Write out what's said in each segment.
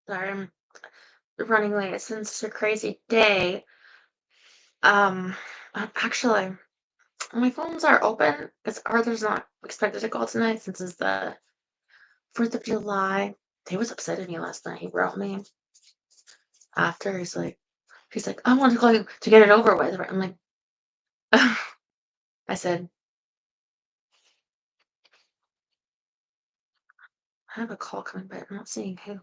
Sorry, I'm running late. It's been such a crazy day. Um, actually, my phones are open because Arthur's not expected to call tonight since it's the 4th of July. He was upset at me last night. He wrote me after. He's like, I want to call you to get it over with. I'm like, I said, I have a call coming, but I'm not seeing who.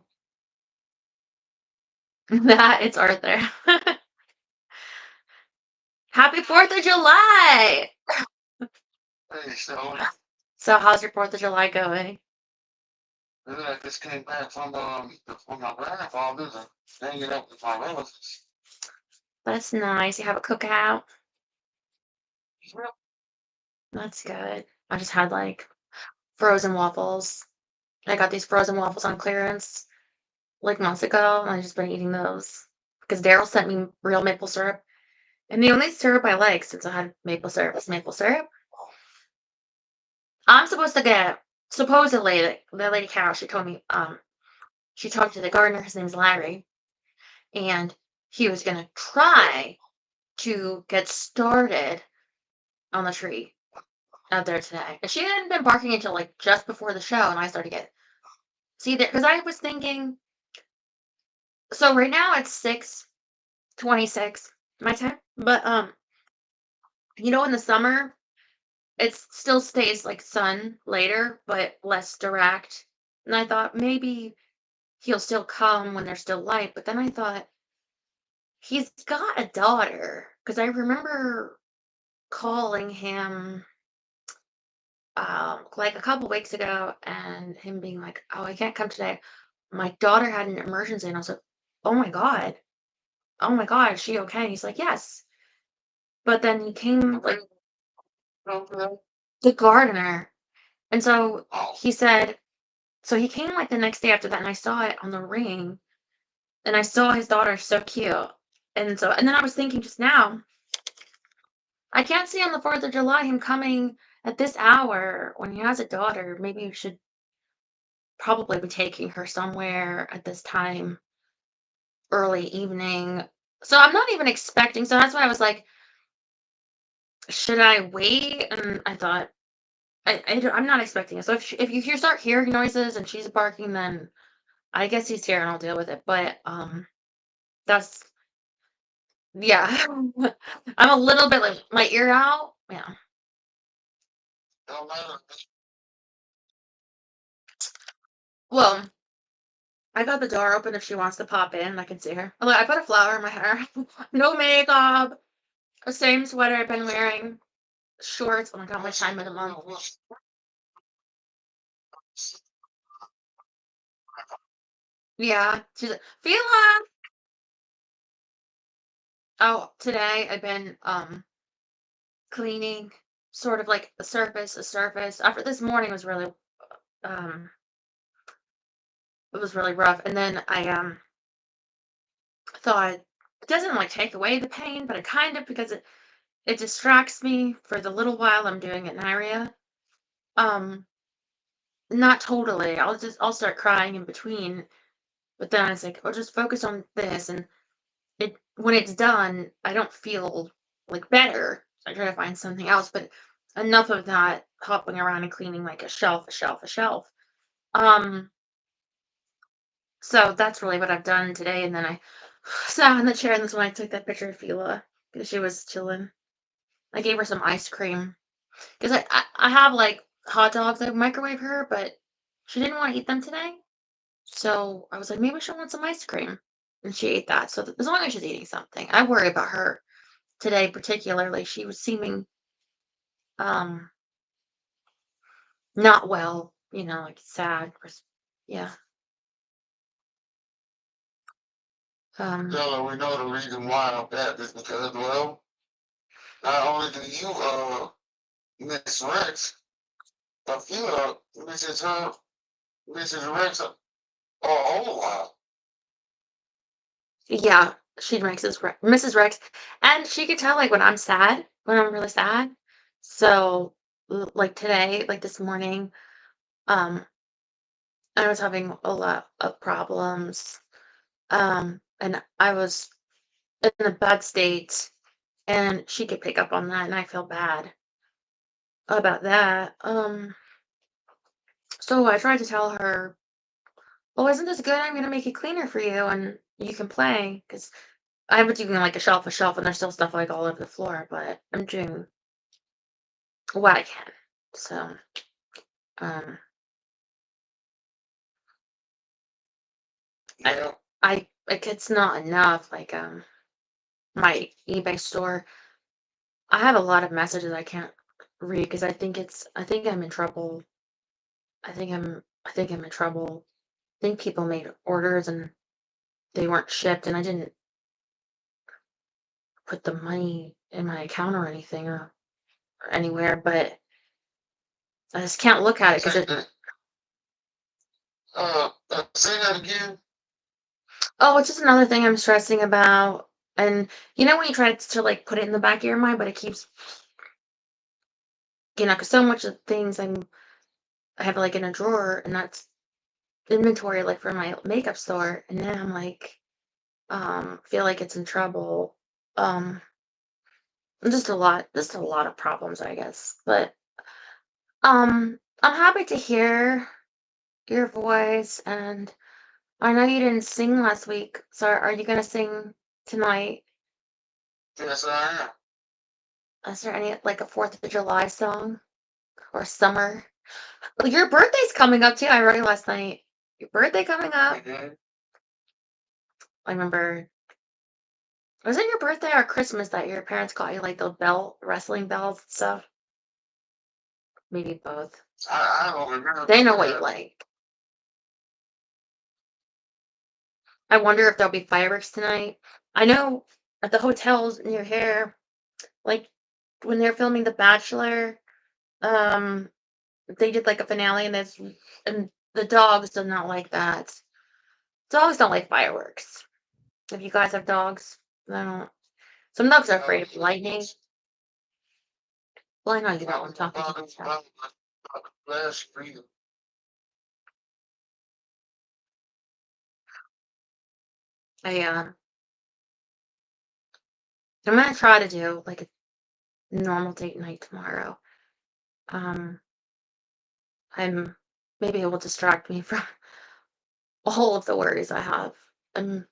That it's Arthur. Happy 4th of July! Hey, so So, how's your 4th of July going? I just came back from my grandfather's and hanging out with my relatives. That's nice. You have a cookout. Well, That's good. I just had like frozen waffles. I got these frozen waffles on clearance like months ago, and I've just been eating those because Daryl sent me real maple syrup. And the only syrup I like since I had maple syrup is maple syrup. I'm supposed to get supposedly the lady cow, she told me, she talked to the gardener, his name's Larry, and he was gonna try to get started on the tree out there today. And she hadn't been barking until like just before the show, and I started to get see that because I was thinking. So right now it's 6:26 my time, but in the summer it still stays like sun later, but less direct. And I thought maybe he'll still come when there's still light, but then I thought he's got a daughter because I remember calling him like a couple weeks ago and him being like, "Oh, I can't come today. My daughter had an emergency," and I was like, "Oh my god, oh my god, is she okay?" And he's like, "Yes." But then he came like okay. the gardener. And so Oh, he said, so he came like the next day after that, and I saw it on the ring, and I saw his daughter so cute. And then I was thinking just now, I can't see on the 4th of July him coming at this hour when he has a daughter. Maybe you should probably be taking her somewhere at this time, early evening. So I'm not even expecting, so that's why I was like, should I wait? And I thought, I'm not expecting it. So if you start hearing noises and she's barking, then I guess he's here and I'll deal with it. But that's yeah. I'm a little bit like my ear out. Yeah. don't matter. Well, I got the door open if she wants to pop in. I can see her. Look, I put a flower in my hair. No makeup. The same sweater I've been wearing. Shorts. Oh my god, my time of the month. Yeah. She's like, Fila. Oh, today I've been cleaning sort of like a surface. After this morning was really um it was really rough. And then I thought it doesn't like take away the pain, but it kind of because it distracts me for the little while I'm doing it in area. Um, not totally. I'll start crying in between, but then it's like I'll just focus on this, and it when it's done, I don't feel like better. So I try to find something else, but enough of that hopping around and cleaning like a shelf, a shelf, a shelf. Um, so that's really what I've done today, and then I sat in the chair, and that's when I took that picture of Fila because she was chilling. I gave her some ice cream because I have like hot dogs. I microwave her, but she didn't want to eat them today. So I was like, maybe she'll want some ice cream. And she ate that. So as long as she's eating something, I worry about her today, particularly. She was seeming um not well, like sad. Yeah. Um, So we know the reason why of that is because, well, not only do you, Miss Rex, but you, Mrs. Rex, a whole lot. yeah, she makes Mrs. Rex. And she could tell like when I'm sad, when I'm really sad. So like today, like this morning, um, I was having a lot of problems. And I was in a bad state, and she could pick up on that, and I feel bad about that. So I tried to tell her, "Oh, isn't this good? I'm gonna make it cleaner for you, and you can play." Because I'm doing like a shelf, and there's still stuff like all over the floor, but I'm doing what I can. So, um, I, Yeah. I like it's not enough. Like, my eBay store, I have a lot of messages I can't read because I think I'm in trouble. I think I'm in trouble. I think people made orders and they weren't shipped, and I didn't put the money in my account or anything or anywhere, but I just can't look at it because Say it. that. Say that again. Oh, it's just another thing I'm stressing about. And when you try to like put it in the back of your mind, but it keeps, because so much of things I have like in a drawer, and that's inventory like for my makeup store, and then I'm like, feel like it's in trouble. Um, just a lot of problems, I guess. But I'm happy to hear your voice, and I know you didn't sing last week, so are you gonna sing tonight? Yes, I am. Is there any like a Fourth of July song or summer? Well, your birthday's coming up too. I wrote you last night. Your birthday coming up. Mm-hmm. I remember. Was it your birthday or Christmas that your parents got you like the wrestling bells and stuff? Maybe both. I don't remember They know what you that. like. I wonder if there'll be fireworks tonight. I know at the hotels near here, like when they're filming The Bachelor, um, they did like a finale, and the dogs do not like that. Dogs don't like fireworks. If you guys have dogs, I don't. Some dogs are afraid of lightning. Well, I know you know what I'm talking about. Last freedom. I I'm gonna try to do like a normal date night tomorrow. Um, I'm maybe it will distract me from all of the worries I have. I'm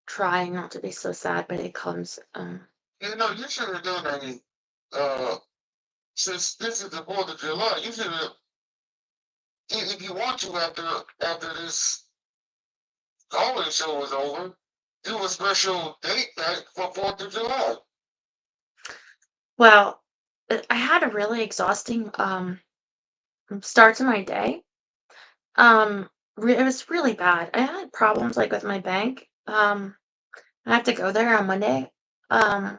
trying not to be so sad, but it comes. You should have done any. Uh, since this is the 4th of July, you should have, if you want to, after this comedy show is over, do a special date night for 4th of July. Well, I had a really exhausting start to my day. Um, it was really bad. I had problems like with my bank. I have to go there on Monday. Um,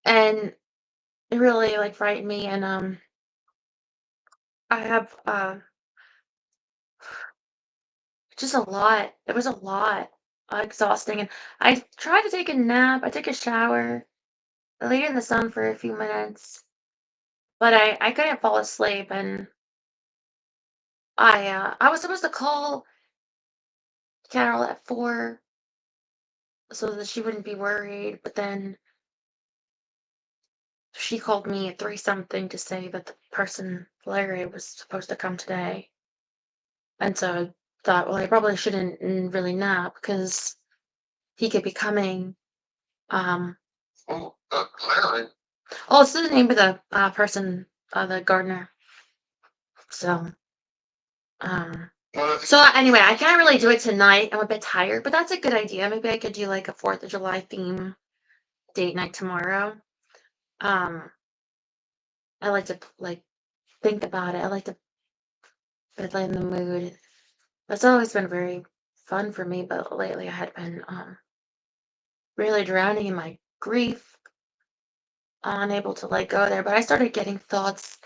and it really like frightened me, and I have just a lot. It was a lot, exhausting, and I tried to take a nap. I took a shower. I laid in the sun for a few minutes, but I couldn't fall asleep, and I was supposed to call Carol at 4 so that she wouldn't be worried, but then she called me at 3 something to say that the person Larry was supposed to come today. And so I thought, well, I probably shouldn't really nap because he could be coming. Um, Oh, Larry. oh, it's the name of the person, the gardener. So, um, Well, so anyway, I can't really do it tonight. I'm a bit tired, but that's a good idea. Maybe I could do like a 4th of July theme date night tomorrow. Um, I like to like think about it. I like to get in the mood. That's always been very fun for me, but lately I had been really drowning in my grief, unable to let go there. But I started getting thoughts,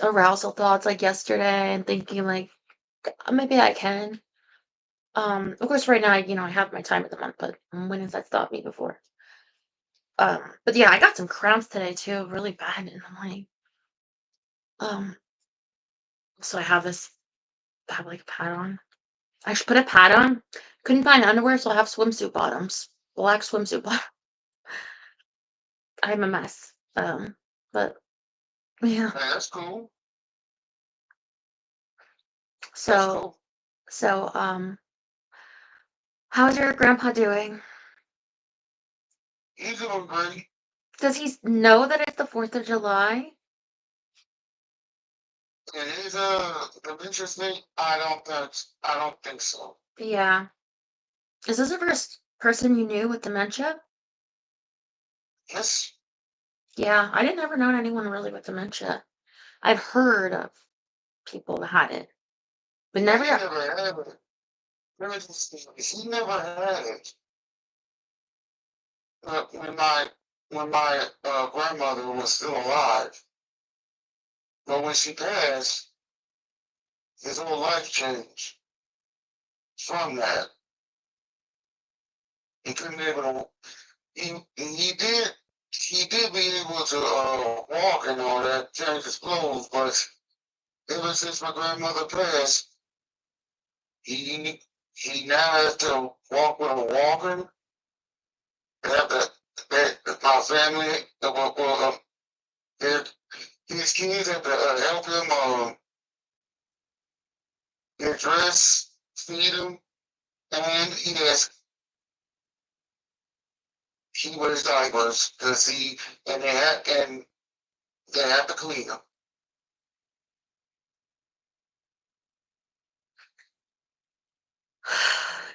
arousal thoughts like yesterday, and thinking like maybe I can. Of course, right now, I have my time of the month, but when has that stopped me before? But yeah, I got some cramps today too, really bad in the morning. Um, so I have like a pad on. I should put a pad on. Couldn't find underwear, so I have swimsuit bottoms. Black swimsuit bottom. I'm a mess. But yeah. Hey, that's cool. That's So cool. so how's your grandpa doing? He's doing great. Does he know that it's the 4th of July? And his dementia thing, I don't think so. Yeah. Is this the first person you knew with dementia? Yes. Yeah, I didn't ever know anyone really with dementia. I've heard of people that had it, but Yeah, he never. never had it. He never had it. Uh, when my when my grandmother was still alive, but when she passed, his whole life changed from that. He couldn't be able to. He did be able to walk and all that, change his clothes, but ever since my grandmother passed, he he now has to walk with a walker. They have to, my family, their, his kids have to help him get dressed, feed him, and he wears diapers because and they have to clean him.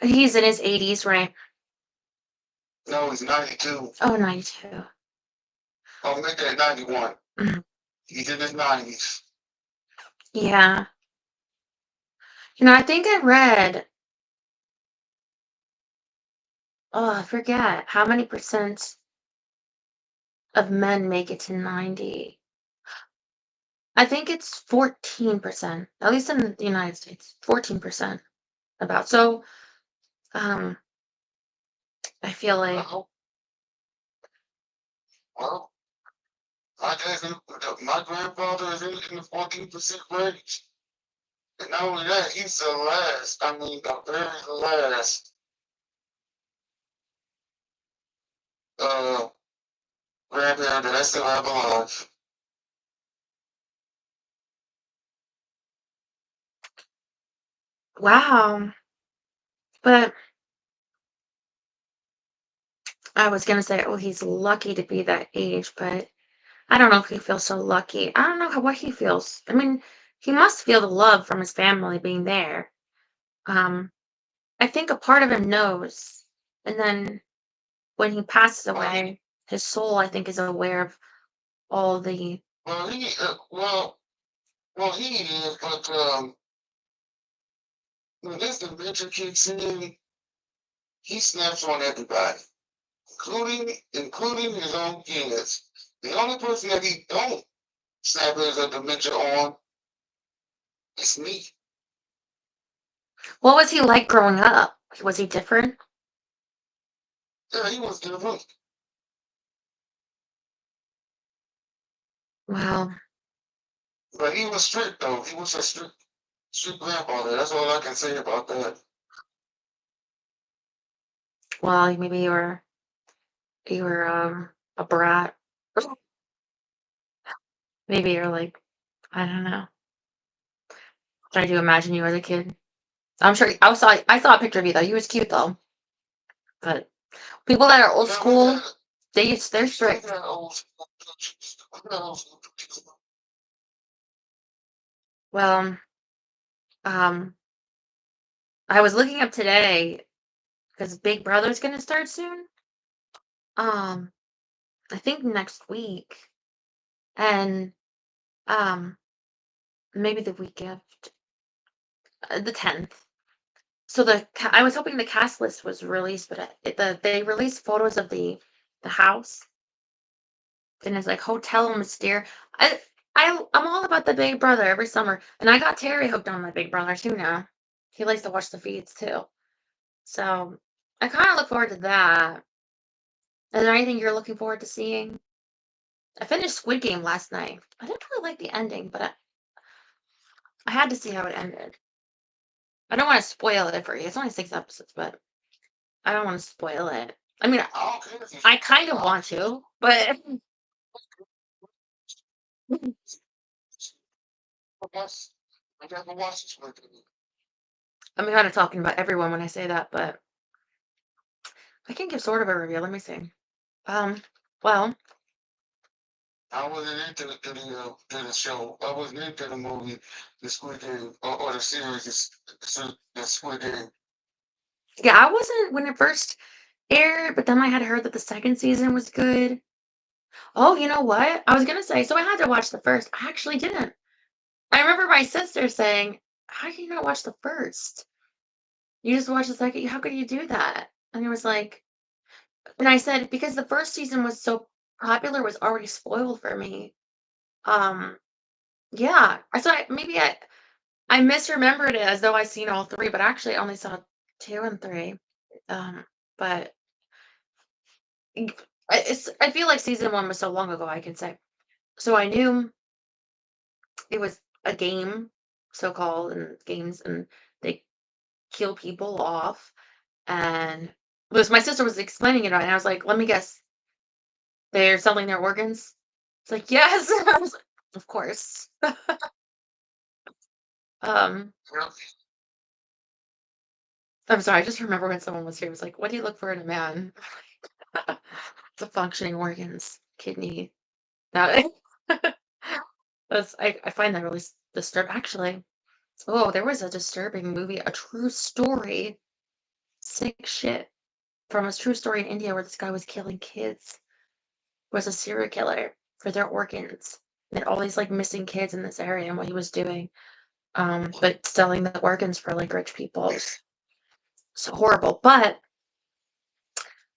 He's in his 80s, right? No, he's 92. Oh, 92. I'll make that 91. Mhm. He's in his 90s. Yeah. I think I read, oh, I forget how many percent of men make it to 90. I think it's 14%, at least in the United States, 14% about. So, um, I feel like, Well, well, I guess my grandfather is in the 14% range. And not only that, he's the last, I mean, the very last uh, grandparent that I still have alive. wow. But I was gonna say, oh, he's lucky to be that age, but I don't know if he feels so lucky. I don't know what he feels. I mean, he must feel the love from his family being there. Um, I think a part of him knows. And then when he passes Well, away, his soul, I think, is aware of all the. well, he is, but when this dementia kicks in, he snaps on everybody, including his own kids. The only person that he don't snap his dementia on is me. What was he like growing up? Was he different? Yeah, he was different, Well, but he was strict though. He was a strict grandfather. That's all I can say about that. well, maybe you were a brat. Maybe you're like, I don't know. Try to imagine you as a kid. I'm sure I saw a picture of you though. You was cute though. But people that are old Yeah, school, they're we strict. got old school pictures. We got old school pictures. Well, um, I was looking up today because Big Brother's gonna start soon. Um, I think next week, and um, maybe the week after, the 10th. So I was hoping the cast list was released, but they released photos of the house, and it's like hotel mysterious. I I'm all about the Big Brother every summer, and I got Terry hooked on my Big Brother too now. He likes to watch the feeds too, so I kind of look forward to that. Is there anything you're looking forward to seeing? I finished Squid Game last night. I didn't really like the ending, but I had to see how it ended. I don't want to spoil it for you. It's only 6 episodes, but I don't want to spoil it. I mean, I don't care if you I spoil kind it. of want to, but I never watched this movie. I'm kind of talking about everyone when I say that, but I can give sort of a review. Let me see. Um, well, I wasn't into to the show. I wasn't into the movie, the Squid Game, or the series, the Squid Game. yeah, I wasn't when it first aired, but then I had heard that the second season was good. Oh, you know what? I was gonna say, so I had to watch the first. I actually didn't. I remember my sister saying, "How do you not watch the first? You just watch the second. How could you do that?" And it was like, and I said, because the first season was so popular, was already spoiled for me. Um, yeah. I thought maybe I misremembered it as though I seen all three, but actually I only saw two and three. Um, but I feel like season one was so long ago, I can say. So I knew it was a game, so called, and games, and they kill people off. And was my sister was explaining it, and I was like, "Let me guess, they're selling their organs." It's like, "Yes." I was like, of course. um, Yeah. I'm sorry. I just remember when someone was here. It was like, "What do you look for in a man?" The functioning organs, kidney. That I find that really disturb. Actually, oh, there was a disturbing movie, a true story, sick shit from a true story in India where this guy was killing kids. Was a serial killer for their organs. And all these like missing kids in this area and what he was doing. But selling the organs for like rich people. It's so horrible. But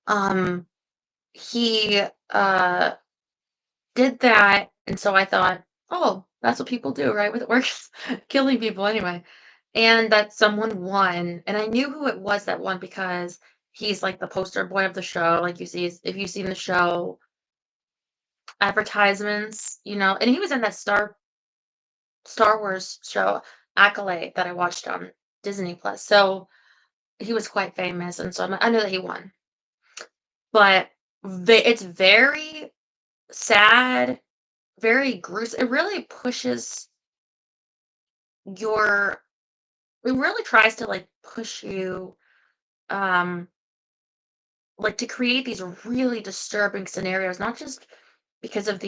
um he did that, and so I thought, oh, that's what people do, right? With organs, killing people anyway. And that someone won, and I knew who it was that won because he's like the poster boy of the show. Like you see, if you've seen the show advertisements, and he was in that Star Wars show Accolade that I watched on Disney Plus. So he was quite famous, and so I knew that he won. But it's very sad, very gruesome. It really pushes your. It really tries to like push you, um, like to create these really disturbing scenarios, not just because of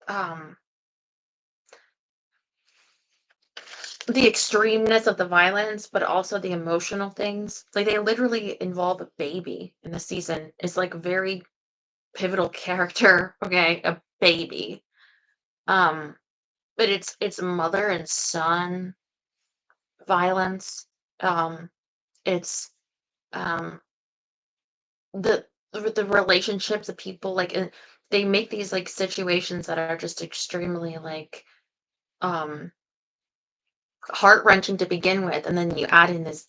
um the extremeness of the violence, but also the emotional things. Like they literally involve a baby in the season. It's like very pivotal character, okay, a baby. Um, but it's mother and son violence. It's um the relationships of people like they make these like situations that are just extremely like um heart wrenching to begin with, and then you add in this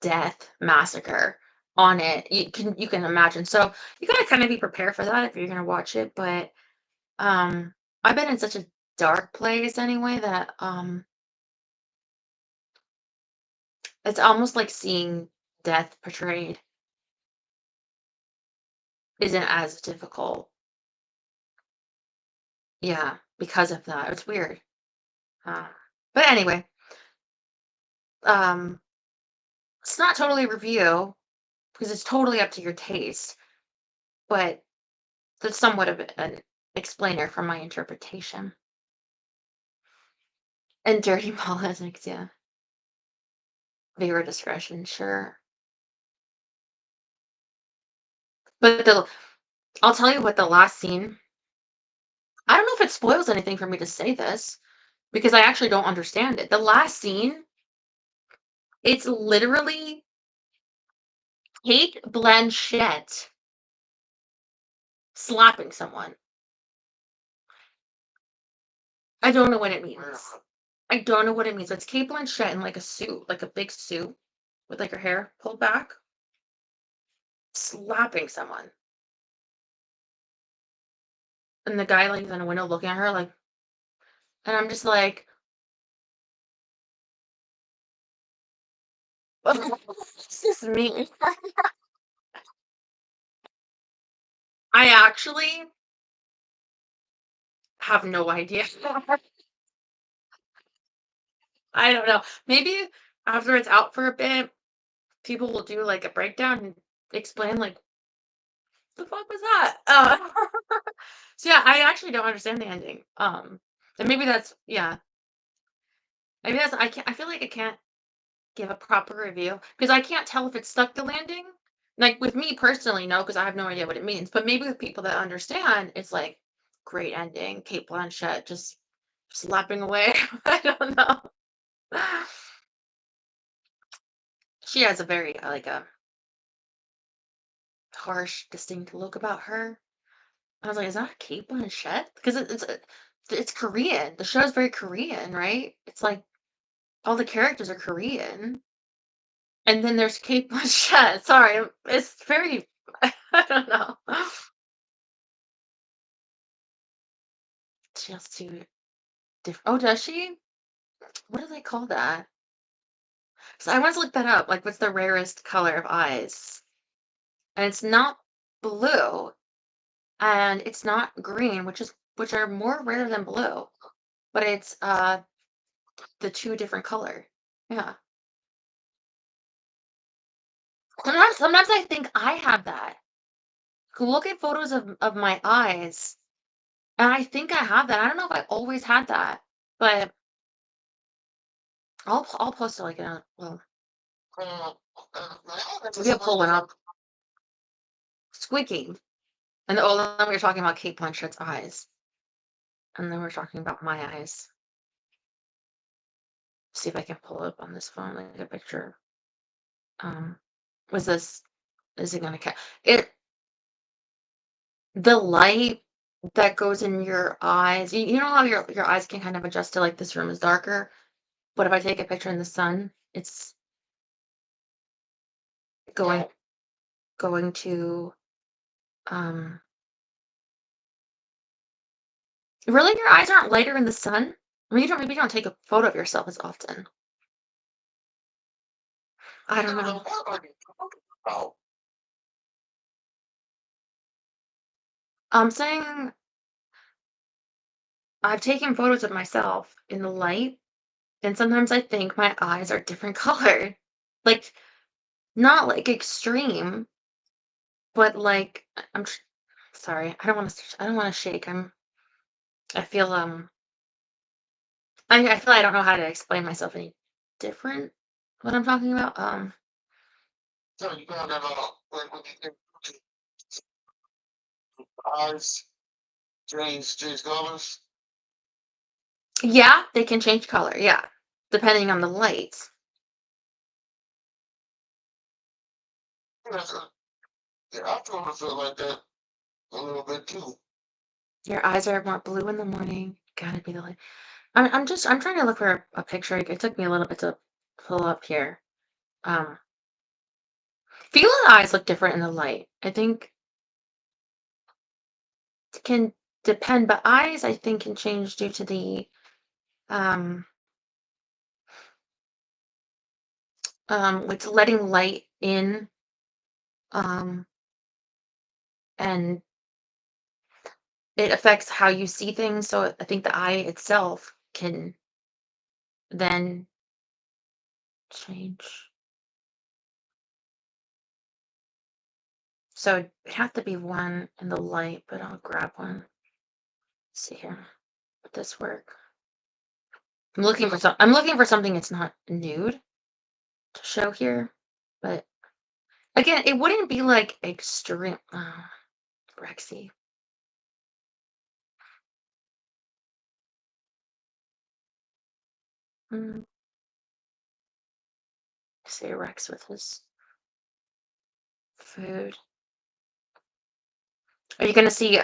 death massacre on it. You can imagine. So you gotta kind of be prepared for that if you're gonna watch it. But um, I've been in such a dark place anyway that it's almost like seeing death portrayed isn't as difficult. Yeah, because of that. It's weird. Uh, but anyway, um, it's not totally a review because it's totally up to your taste, but that's somewhat of an explainer from my interpretation. And dirty politics, yeah. Viewer discretion, sure. But I'll tell you what, the last scene, I don't know if it spoils anything for me to say this because I actually don't understand it. The last scene, it's literally Kate Blanchett slapping someone. I don't know what it means. I don't know what it means. It's Kate Blanchett in like a suit, like a big suit with like her hair pulled back, slapping someone. And the guy like is in a window looking at her like, and I'm just like, It's just me. I actually have no idea. I don't know. Maybe after it's out for a bit, people will do like a breakdown and explain like the fuck was that? So yeah, I actually don't understand the ending. And maybe that's yeah, maybe that's I can't. I feel like I can't give a proper review because I can't tell if it stuck the landing. Like with me personally, no, because I have no idea what it means. But maybe with people that understand, it's like great ending. Kate Blanchett just slapping away. I don't know. She has a very like a harsh, distinct look about her. I was like, "Is that Kate Blanchett?" Because it's Korean. The show's very Korean, right? It's like all the characters are Korean, and then there's Kate Blanchett. Sorry, it's very I don't know. She has two different. Oh, does she? What do they call that? So I once looked that up. Like, what's the rarest color of eyes? And it's not blue, and it's not green, which are more rare than blue. But it's the two different color. Yeah. Sometimes I think I have that. Look at photos of my eyes, and I think I have that. I don't know if I always had that, but I'll post it like in a well, Uh, maybe I'll pull one up. Squeaking. And oh, then we were talking about Kate Blanchett's eyes, and then we're talking about my eyes. See if I can pull it up on this phone, like a picture. Um, was this? Is it gonna catch it? The light that goes in your eyes. You know how your eyes can kind of adjust to like this room is darker, but if I take a picture in the sun, it's going going to um really your eyes aren't lighter in the sun? I mean, you don't maybe you don't take a photo of yourself as often. I don't know. what are you talking about? I'm saying I've taken photos of myself in the light, and sometimes I think my eyes are different color. Like not like extreme, but like sorry, I don't want to shake. I feel I feel I don't know how to explain myself any different what I'm talking about. So you found that like when you get eyes change colors. Yeah, they can change color. Yeah, depending on the light. That's a, yeah, I sort of feel like that a little bit too. Your eyes are more blue in the morning. Gotta be the light. I'm trying to look for a picture. It took me a little bit to pull up here. Um, feel the eyes look different in the light. I think it can depend, but eyes I think can change due to the um with letting light in um and it affects how you see things. So I think the eye itself can then change. So it'd have to be one in the light, but I'll grab one. See here. Would this work? I'm looking for something that's not nude to show here. But again, it wouldn't be like extreme Rexy. Mm, see Rex with his food. Are you gonna see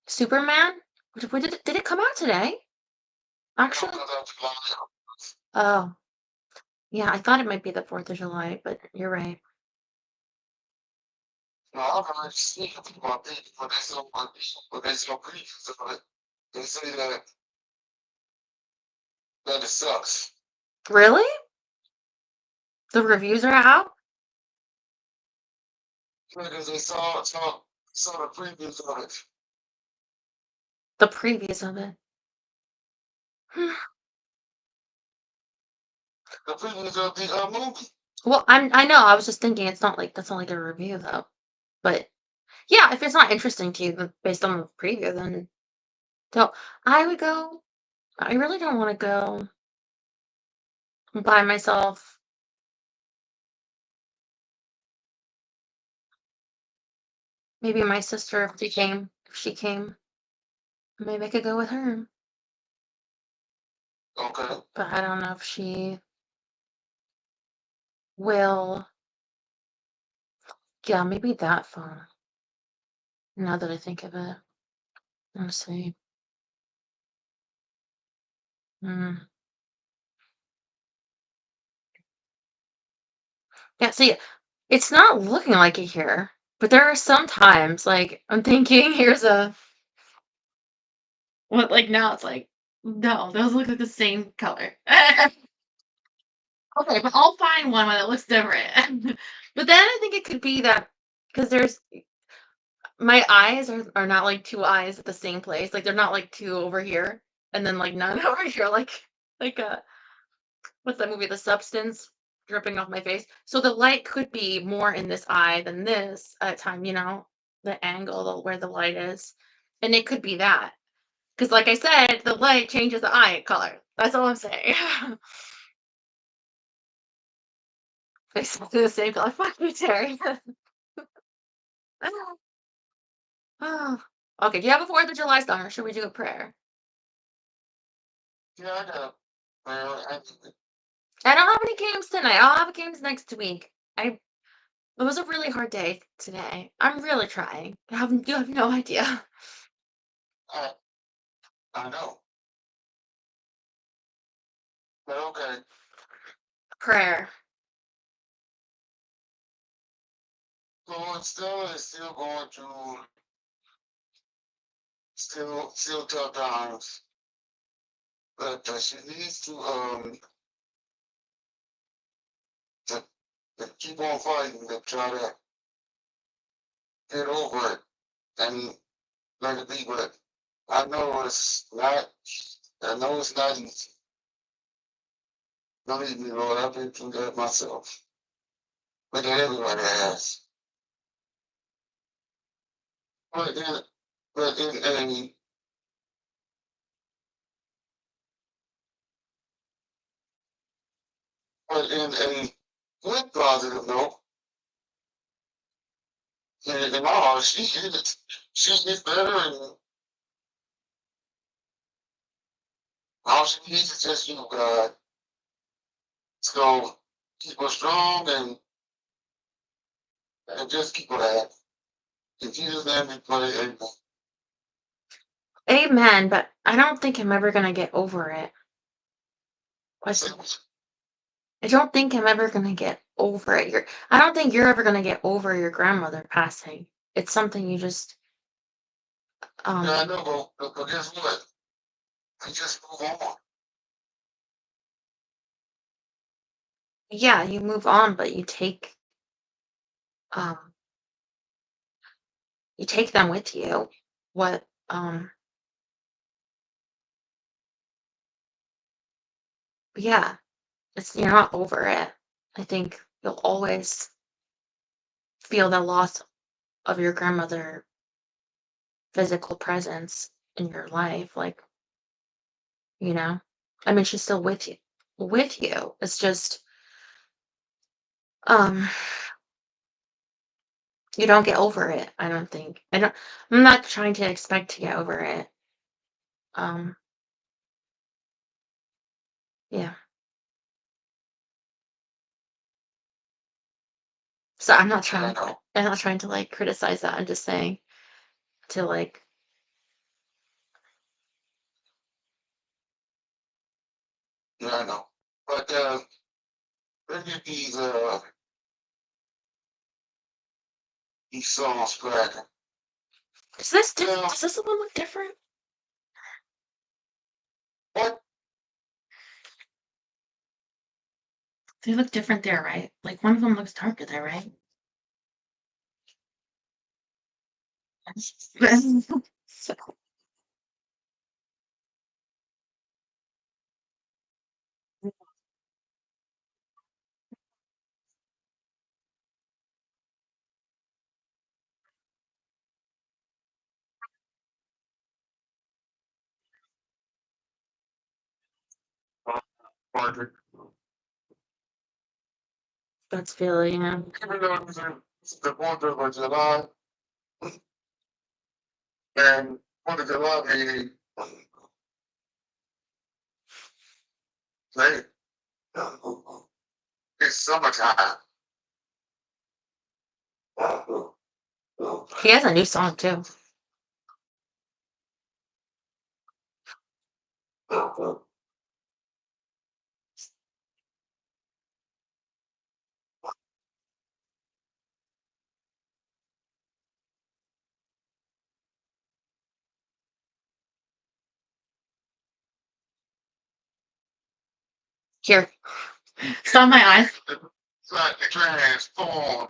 Superman? Did it come out today? Actually? Oh, yeah, I thought it might be the 4th of July, but you're right. No, I don't really see about that, but they so grief about it. They say that it sucks. Really? The reviews are out? Because they saw the previews of it. The previews of it. The previews of the movie. Well, I know, I was just thinking it's not like that's not like a review though. But yeah, if it's not interesting to you based on the preview, then don't. I would go. I really don't want to go by myself. Maybe my sister, if she came, maybe I could go with her. Okay. But I don't know if she will. Yeah, maybe that far. Now that I think of it, let's see. Hmm. Yeah, see, it's not looking like it here, but there are some times like I'm thinking here's a what like now it's like no, those look like the same color. Okay, but I'll find one that looks different. But then I think it could be that because there's my eyes are not like two eyes at the same place. Like they're not like two over here and then like none over here. Like what's that movie? The Substance dripping off my face. So the light could be more in this eye than this at time, the angle where the light is. And it could be that. Because like I said, the light changes the eye color. That's all I'm saying. Exactly the same color. Fuck you, Terry. Oh. Okay, do you have a 4th of July song or should we do a prayer? Yeah, I know. Well, I don't have any games tonight. I'll have games next week. It was a really hard day today. I'm really trying. You have no idea. I, I know. But okay. Prayer. So Stella is still going through still tough times. But she needs to, to keep on fighting to try to get over it and let it be. But I know it's not. I know it's not easy. Believe me, Lord, I've been through that myself. But everybody has. But in but in a good positive note, in my heart, she gets better, and all she needs is just you, God. So keep her strong and just keep her happy. In Jesus' name we pray, amen. Amen, but I don't think I'm ever gonna get over it. I don't think I'm ever gonna get over it. I don't think you're ever gonna get over your grandmother passing. It's something you just Yeah, I um know, but guess what? We just move on. yeah, you move on, but um you take them with you. What yeah, you're not over it. I think you'll always feel the loss of your grandmother physical presence in your life, like, you know? I mean, she's still with you. It's just um you don't get over it, I don't think. I'm not trying to expect to get over it. Um yeah. So Yeah, I know. I'm not trying to like criticize that. I'm just saying to like Yeah, I know. But look at these songs cracking. is this Now, does this one look different? what They look different there, right? Like one of them looks darker there, right? So, Margaret. that's Philly, yeah. Even though it's the 4th of July and 4th of July meeting, hey, it's summertime. He has a new song too. Here, it's on my eyes. It's like the transform.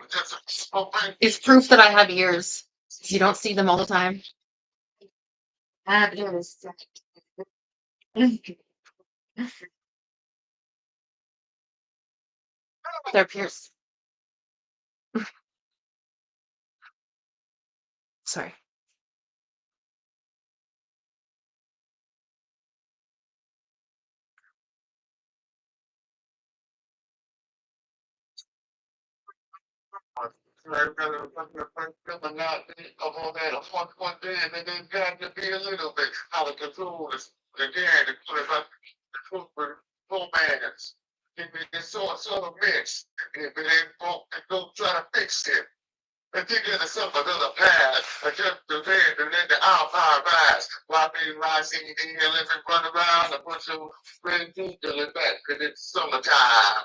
It's proof that I have ears. You don't see them all the time. I have ears. They're pierced. Sorry. One day, and then got to be a little bit out of control. Again, to put it back to romance. It's sort of mixed. If it ain't broke, don't try to fix it. And think of yourself another path. Just the bed and then the alpine rise. While being rising in here, let me run around and put your red feet to the back, because it's summertime.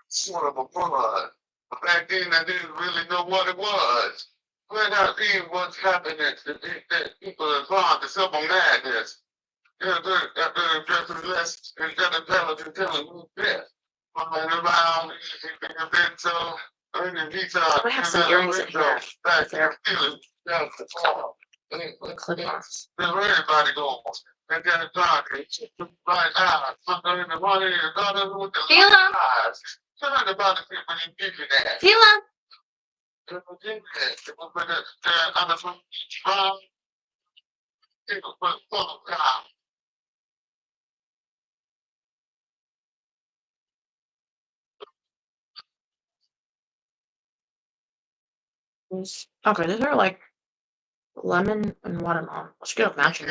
Sort of a fun. Back then, I didn't really know what it was. When I see what's happening that people are drawn to civil madness. They're less intelligent, telling me this. Flying around, and then so, and he's I have some earrings in here. back They're feeling, clip-ons. everybody goes. And then it's dark, it's right out, something in the money, another with the Fila. eyes. Something about the people you give you that. Fila. Okay, these are like lemon and watermelon. I should get a matching.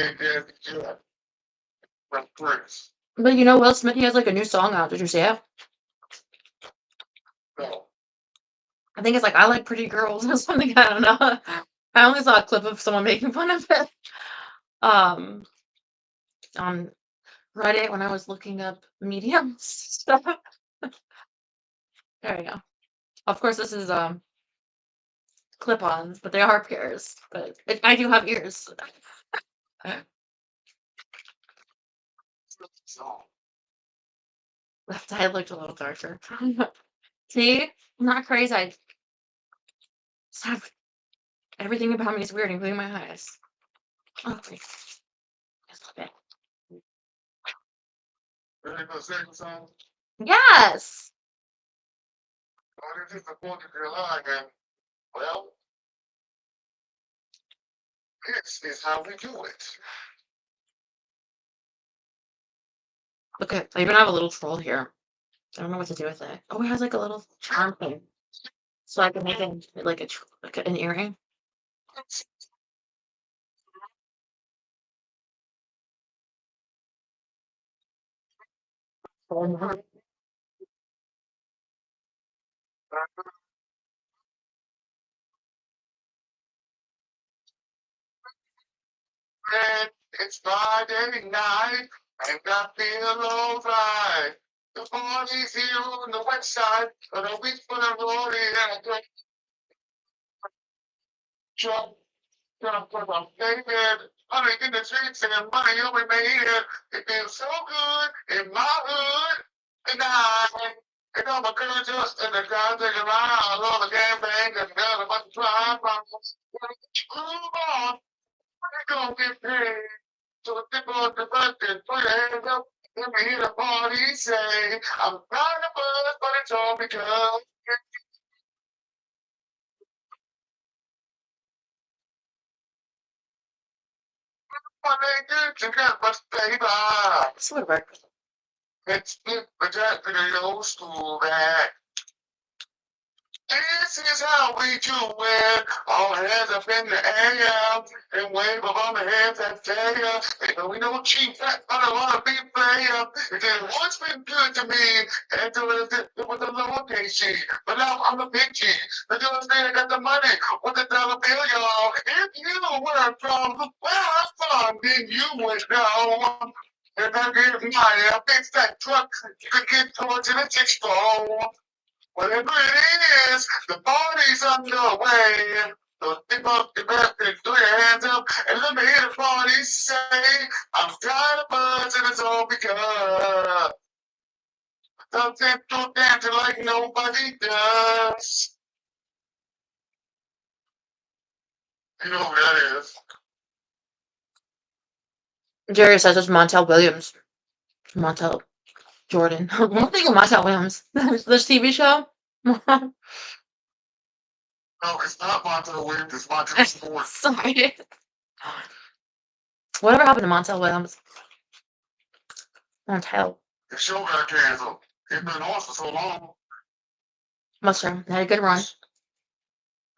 But you know, Will Smith, he has like a new song out. Did you see it? I think it's like I like pretty girls or something. I don't know. I only saw a clip of someone making fun of it. Um, on Reddit when I was looking up medium stuff. There you go. Of course, this is clip-ons, but they are pairs. But I do have ears. Left eye looked a little darker. See, I'm not crazy. I just have everything about me is weird, including my eyes. Okay, just a bit. Yes. Well, this is how we do it. Okay, I even have a little troll here. I don't know what to do with it. Oh, it has like a little charm thing, so I can make it like like an earring. And it's Friday night, and I feel alright. The party's here on the west side, but a week for the road, and I get drunk. Baby, honey in the streets and money over made it. It feels so good in my hood. And all my girls just in the crowd taking around. All the gang bang and got a bunch of drive bombs. Move on, we gonna get paid. So the people at the bus can put your hands up. Let me hear the party say, I'm not a buzz, but it's all because my nigga, you got much baby. This would work. It's been projected in the old school back. This is how we do it. All hands up in the air and wave above the hands that fair. And we don't cheat that, but I want to be fair. It has once been good to me, and it was a lowercase G. But now I'm a big G. The doing thing, I got the money with the dollar bill, y'all. If you know where I'm from, where I'm from, then you would know. And I give money, I fix that truck. You can get towards in a six-fold. Whatever it is, the party's underway. So tip up your back and throw your hands up and let me hear the party say, I'm tired of buzz and it's all because something to dance like nobody does. You know who that is? Jerry says it's Montel Williams. Montel Jordan. I'm thinking Montel Williams. This TV show. No, it's not Montel Williams, it's Montel Sport. Sorry. Whatever happened to Montel Williams? Montel. The show got canceled. It's been on for so long. Mushroom. Had a good run.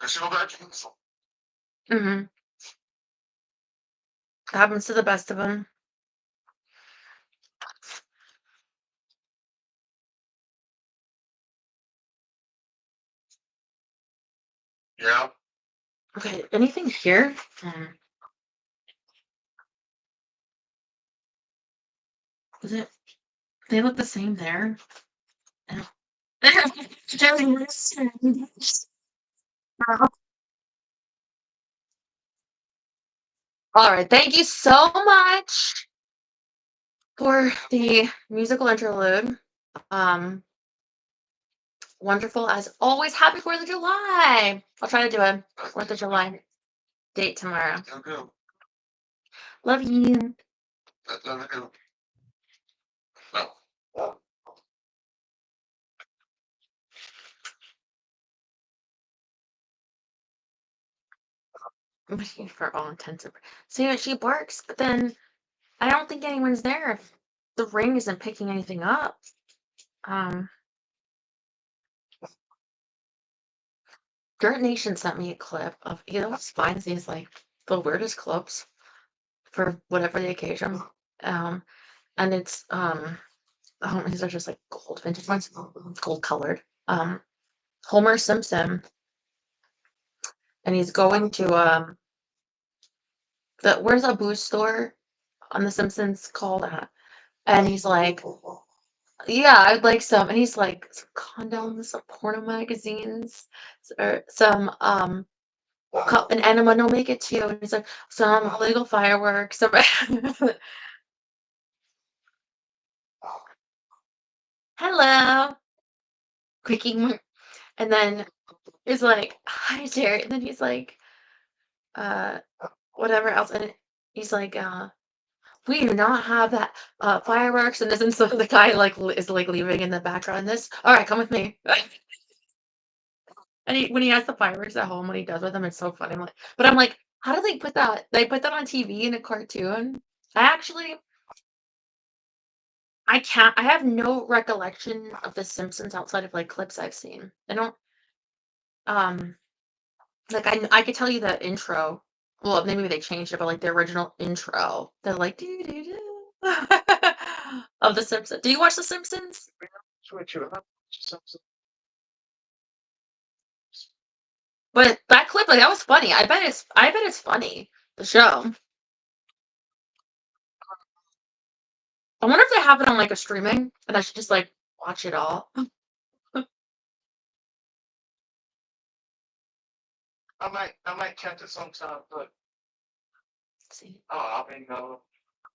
The show got canceled. Mm-hmm. Happens to the best of them. Yeah. Okay, anything here? Is it? They look the same there. All right, thank you so much for the musical interlude. Wonderful as always. Happy 4th of July. I'll try to do a 4th of July date tomorrow. Okay. Love you. Let me do. No. For all intents and see, she barks, but then I don't think anyone's there if the ring isn't picking anything up. Dirt Nation sent me a clip of finds these like the weirdest clips for whatever the occasion. And it's these are just like gold vintage ones, gold colored. Homer Simpson, and he's going to where's a booze store on The Simpsons called at? And he's like, yeah, I'd like some. And he's like, some condoms, some porno magazines, or some an enema will make it to you. And he's like, some illegal fireworks, some hello, quickie. And then he's like, hi, Jerry. And then he's like, uh, whatever else. And he's like, we do not have that fireworks and this. And so the guy like is like leaving in the background. This, all right, come with me. And when he has the fireworks at home, when he does with them, it's so funny. I'm like, how do they put that? They put that on TV in a cartoon. I can't. I have no recollection of The Simpsons outside of like clips I've seen. I don't. Um, like I could tell you the intro. Well, maybe they changed it, but like the original intro, they're like doo doo doo of The Simpsons. Do you watch The Simpsons? But that clip, like that was funny. I bet it's funny. The show. I wonder if they have it on like a streaming, and I should just like watch it all. I might catch it sometime, but Let's see, I mean,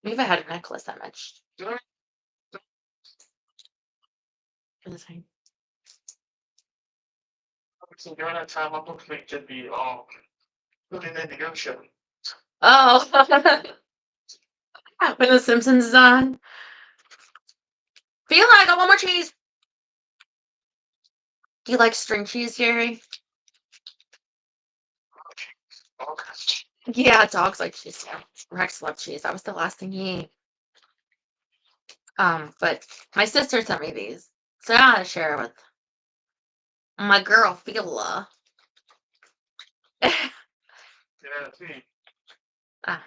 maybe if I had a necklace that matched. during Anything. during that time, I'm looking to be looking into your show. Oh, when The Simpsons is on. Feel like I got one more cheese. Do you like string cheese, Jerry? Okay. Yeah, dogs like cheese. Yeah. Rex loved cheese. That was the last thing he ate. But my sister sent me these, so I gotta share it with my girl, Fila. Yeah, see. Ah,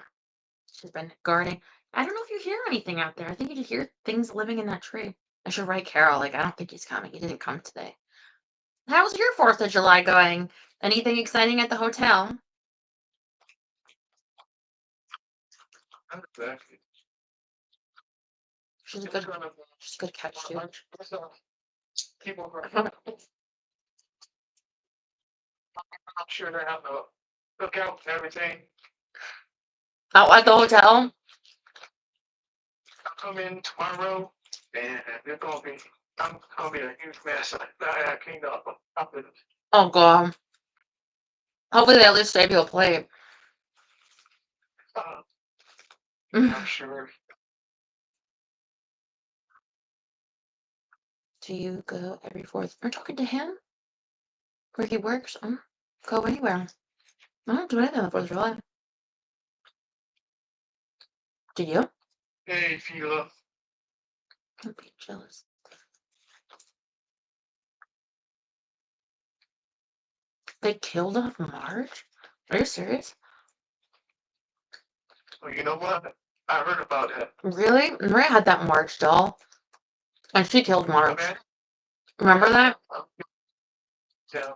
she's been guarding. I don't know if you hear anything out there. I think you just hear things living in that tree. I should write Carol. Like, I don't think he's coming. He didn't come today. How was your 4th of July going? Anything exciting at the hotel? Not exactly. She's a It was good, kind of she's a good catch too. people were. I'm sure they have to look out and everything. Oh, at the hotel? I'll come in tomorrow, and it's gonna be. I'm gonna be a huge mess. I cleaned up. Oh god. Hopefully they at least save you a plate. I'm sure. Do you go every 4th? Are you talking to him? Where he works? Go anywhere. I don't do anything on the 4th of July. Do you? Hey, Sheila. Don't be jealous. They killed off Marge? Are you serious? Well, you know what? I heard about it. Really? Maria had that Marge doll, and she killed Marge. Okay. Remember that? Yeah.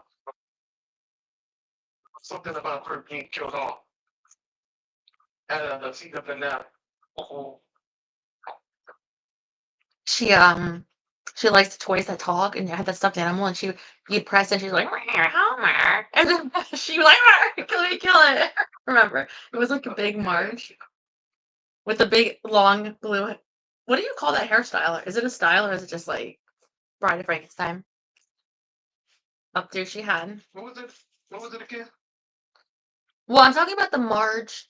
Something about her being killed off. And see up in that. Oh, She likes the toys that talk, and had that stuffed animal, and you'd press it, she's like, Homer, and then she was like, kill it. Remember, it was like a big Marge with the big long blue. What do you call that hairstyle? Is it a style or is it just like Bride of Frankenstein? Up there, she had. what was it? What was it again? Well, I'm talking about the Marge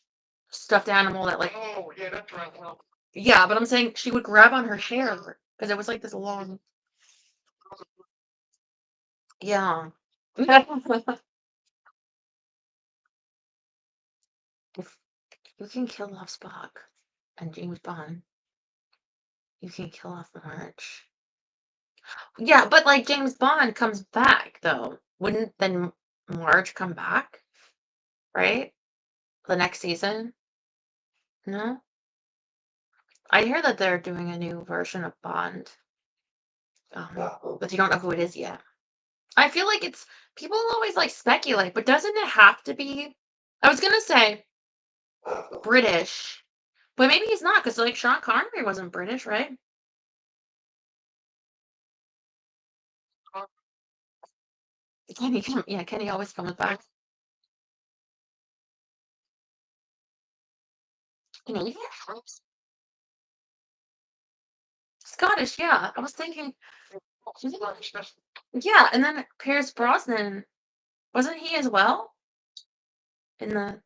stuffed animal that like. Oh, yeah, that's right. Well, Yeah, but I'm saying she would grab on her hair because it was like this long. Yeah. If you can kill off Spock and James Bond, you can kill off Marge. Yeah, but like James Bond comes back though. Wouldn't then Marge come back? Right? The next season? No? I hear that they're doing a new version of Bond. But you don't know who it is yet. I feel like it's people always like speculate, but doesn't it have to be? I was gonna say British, but maybe he's not because like Sean Connery wasn't British, right? Yeah, Kenny always comes back. Canadian? Scottish, yeah. I was thinking, yeah, and then Pierce Brosnan, wasn't he as well? In the,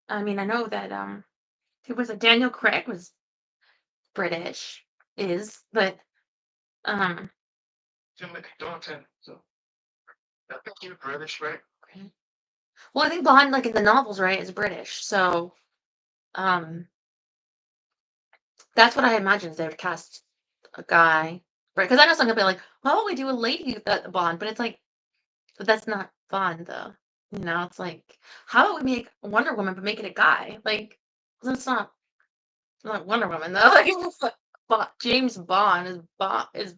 I mean, I know that who was it? Daniel Craig was British, but um, Timothy Dalton. So I think you're British, right? well, I think Bond, like in the novels, right, is British. So um, that's what I imagine they would cast a guy, right? Because I know some people be like, why don't we do a lady that Bond? But it's like, but that's not Bond though. It's like, how about we make Wonder Woman but make it a guy? Like, that's not Wonder Woman though. Like, it's like, James Bond is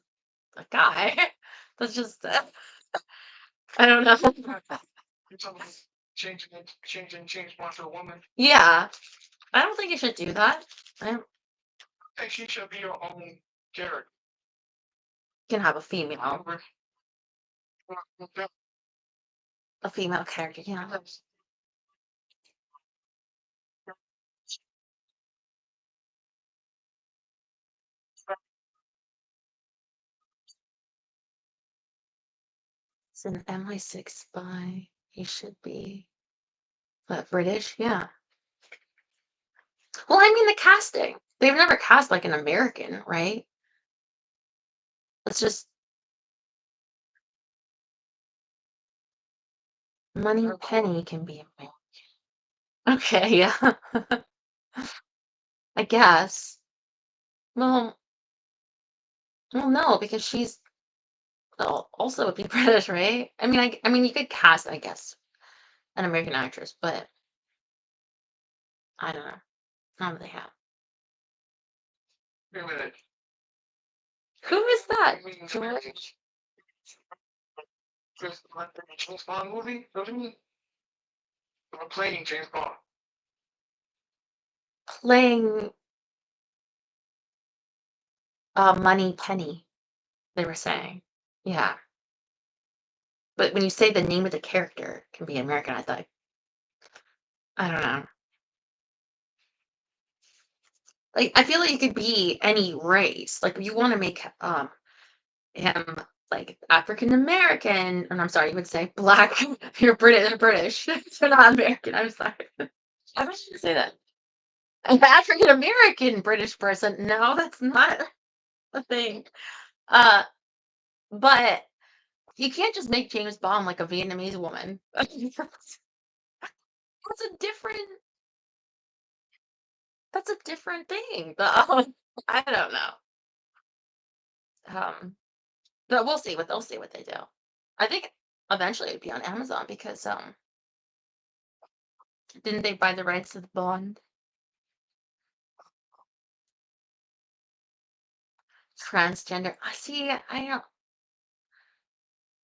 a guy. That's just I don't know. You're talking about changing Bond to a woman. Yeah, I don't think you should do that. I don't- I think she should be her own character. can have a female character. Yeah. It's an MI6 spy. He should be. But British, yeah. Well, I mean the casting. They've never cast like an American, right? It's just Money Penny can be American. Okay, yeah. I guess. Well, well, no, because she's also would be British, right? I mean, you could cast, I guess, an American actress, but I don't know. Not really have. Wait a minute. Who is that? You mean George James Bond movie? What do you mean? Or playing James Bond? playing Money Penny, they were saying. Yeah. But when you say the name of the character can be American, I thought, I don't know. Like, I feel like it could be any race. Like, you want to make him like African American, and I'm sorry, you would say black. You're British. They're British. They're not American. I'm sorry. I wish you say that. An African American British person. No, that's not a thing. Uh, but you can't just make James Bond like a Vietnamese woman. That's a different. That's a different thing. I don't know. Um, but we'll see what they'll see what they do. I think eventually it'd be on Amazon because didn't they buy the rights to the Bond transgender? I see.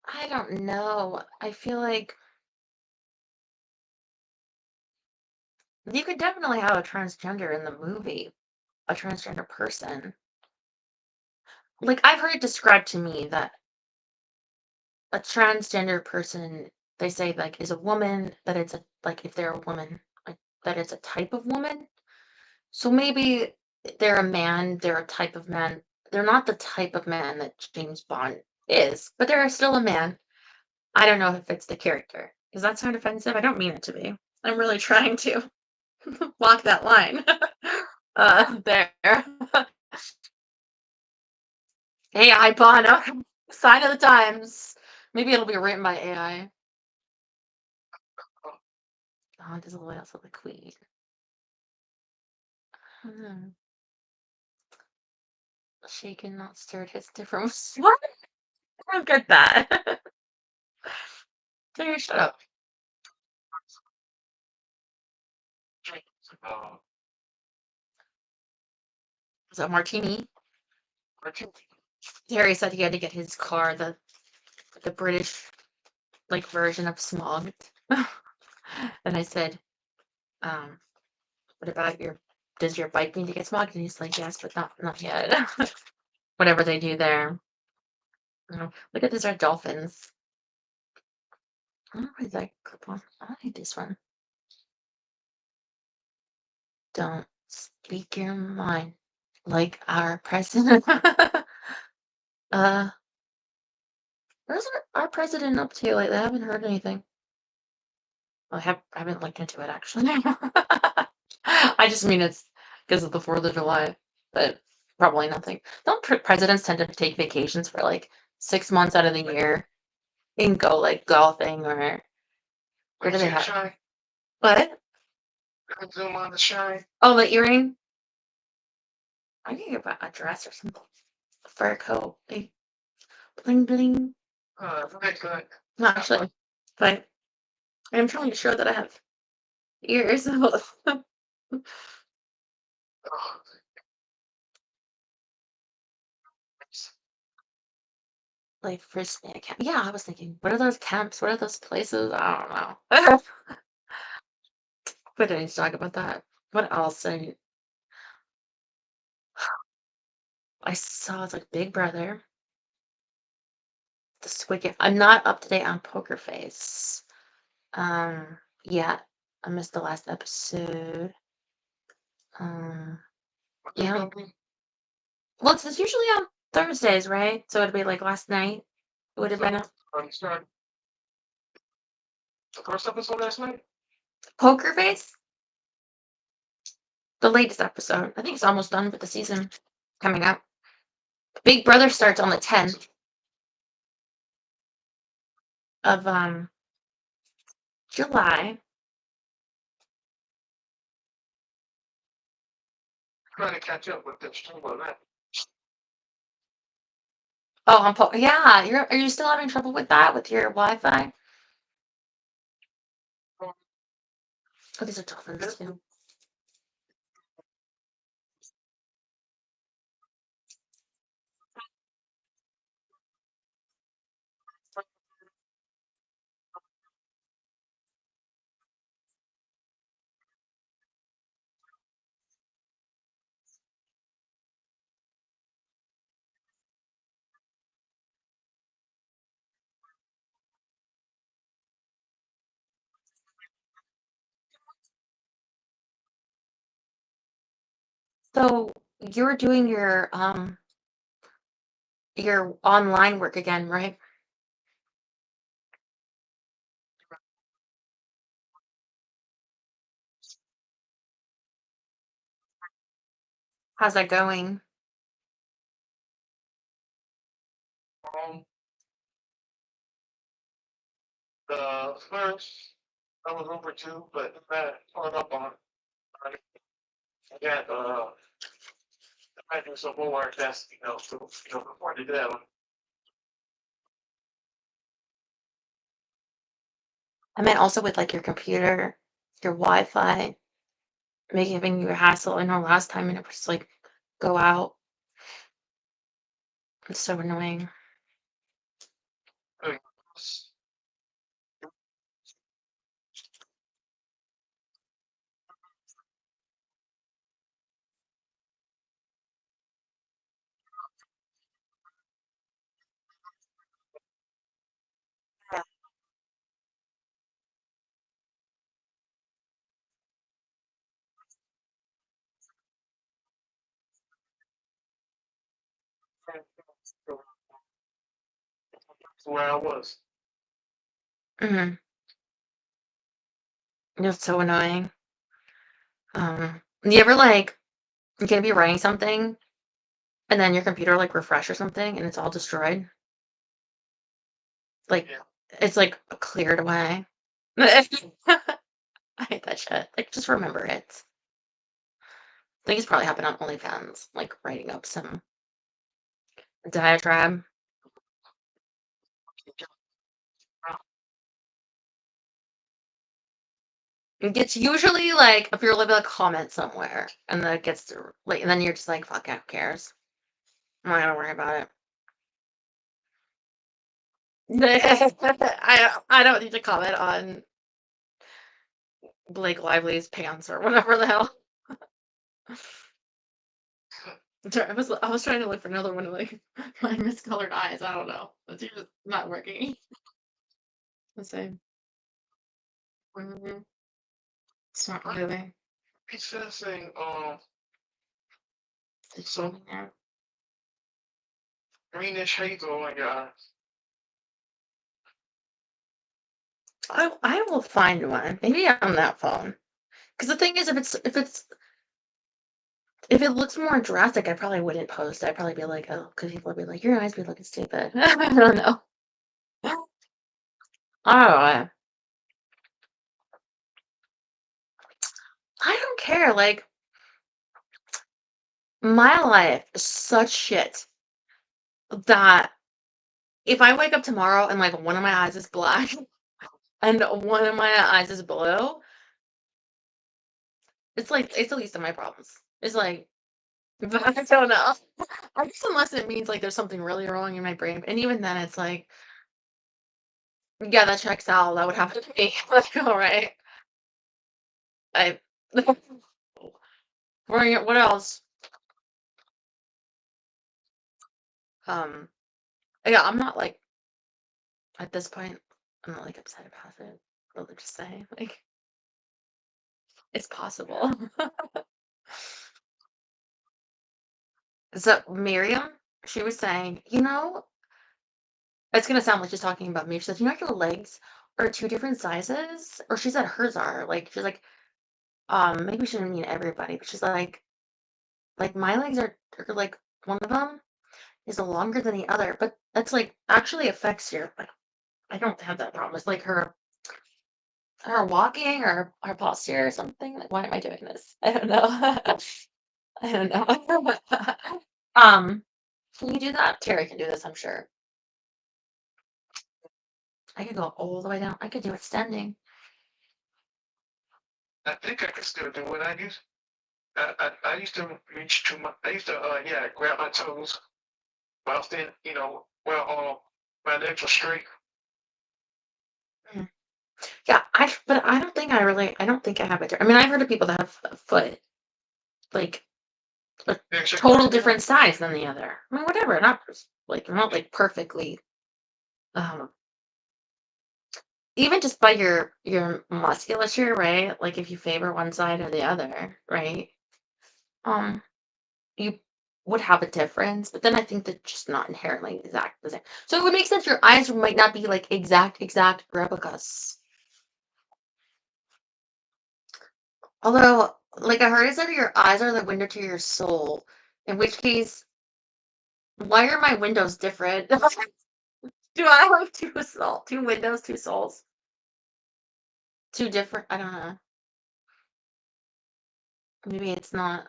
I don't know. I feel like you could definitely have a transgender in the movie, a transgender person. Like I've heard it described to me that a transgender person, they say like is a woman, that it's a like if they're a woman, like that it's a type of woman. So maybe they're a man, they're a type of man. They're not the type of man that James Bond is, but they're still a man. I don't know if it's the character. Does that sound offensive? I don't mean it to be. I'm really trying to walk that line. There. AI Bono. Sign of the times. Maybe it'll be written by AI. Bond is loyal to the queen. Hmm. Shaken, not stirred, hits different. What? I don't get that. Taylor, shut up. Uh, Is that Martini? Harry said he had to get his car, the British like version of smog. And I said, what about does your bike need to get smogged? And he's like, yes, but not yet. Whatever they do there. Look at these are dolphins. I don't really like coupon. I like this one. Don't speak your mind like our president. uh, where's our president up to lately? I haven't heard anything. Well, I haven't looked into it actually. I just mean it's because of the 4th of July, but probably nothing. Don't presidents tend to take vacations for like 6 months out of the year and go like golfing or where do they have? What? Zoom on the shine. Oh, the earring. I can get a dress or something. A fur coat. Like, bling bling. Very good. Not actually, but I'm trying to show that I have ears. Oh, Like for snake camp. Yeah, I was thinking, what are those camps? What are those places? I don't know. We don't need to talk about that. What else? I saw it's like Big Brother, the Squid Game. I'm not up to date on Poker Face. Yeah, I missed the last episode. Um, What day yeah. gonna be? Well, it's usually on Thursdays, right? So it'd be like last night. It would have been So, a you started the first episode last night? Poker Face, the latest episode. I think it's almost done with the season coming up. Big Brother starts on the 10th of July. Trying to catch up with this stream on that. Oh, yeah. Are you still having trouble with that with your Wi-Fi? Oh, these are dolphins too. So you're doing your online work again, right? How's that going? Um, the first I was over two, but that caught up on. I got I do some more that's before the day. I meant also with like your computer, your Wi-Fi, giving you a hassle. I know last time and it was like go out. It's so annoying. Where I was. Hmm. It's so annoying. You ever like you're gonna be writing something and then your computer like refresh or something and it's all destroyed? Like Yeah. it's like cleared away. I hate that shit. Like just remember it. I think it's probably happened on OnlyFans, like writing up some diatribe. It's usually like if you're leaving a comment somewhere and then it gets to, like, and then you're just like, fuck it, who cares? I'm not gonna worry about it. I don't need to comment on Blake Lively's pants or whatever the hell. I was trying to look for another one of like my miscolored eyes. I don't know. It's just not working. The same. Mhm. It's not really. It's just saying, It's so showing there. greenish hazel on your eyes. I will find one. Maybe on that phone. Because the thing is, if it looks more drastic, I probably wouldn't post. I'd probably be like, oh, because people would be like, your eyes be looking stupid. I don't know. I don't know. I don't care. Like, my life is such shit that if I wake up tomorrow and like one of my eyes is black and one of my eyes is blue, it's like it's the least of my problems. It's like, but I don't know. I guess unless it means like there's something really wrong in my brain, and even then, it's like, yeah, that checks out. That would happen to me. Like, all right, I What else? Um, yeah, I'm not like at this point. I'm not like upset about it. I'll just say like it's possible. So Miriam, she was saying, it's gonna sound like she's talking about me. She said, your legs are two different sizes, or she said hers are. Like she's like, maybe she didn't mean everybody, but she's like my legs are like one of them is longer than the other, but that's like actually affects your. Like, I don't have that problem. It's like her walking or her posture or something. Like, why am I doing this? I don't know. I don't know. Can you do that? Terry can do this, I'm sure. I could go all the way down. I could do extending. I think I can still do what I used. I used to reach to my. I used to yeah grab my toes while staying while my legs were straight. Mm. Yeah, but I don't think I have it. I mean, I've heard of people that have a foot like a Extra total crossing different out. size than the other. I mean, whatever. Not like perfectly. Um, Even just by your musculature, right? Like if you favor one side or the other, right? Um, you would have a difference, but then I think they're just not inherently exact the same. So it would make sense your eyes might not be like exact replicas. Although, like I heard, is that your eyes are the window to your soul. In which case, why are my windows different? Do I have two windows, two souls, two different? I don't know. Maybe it's not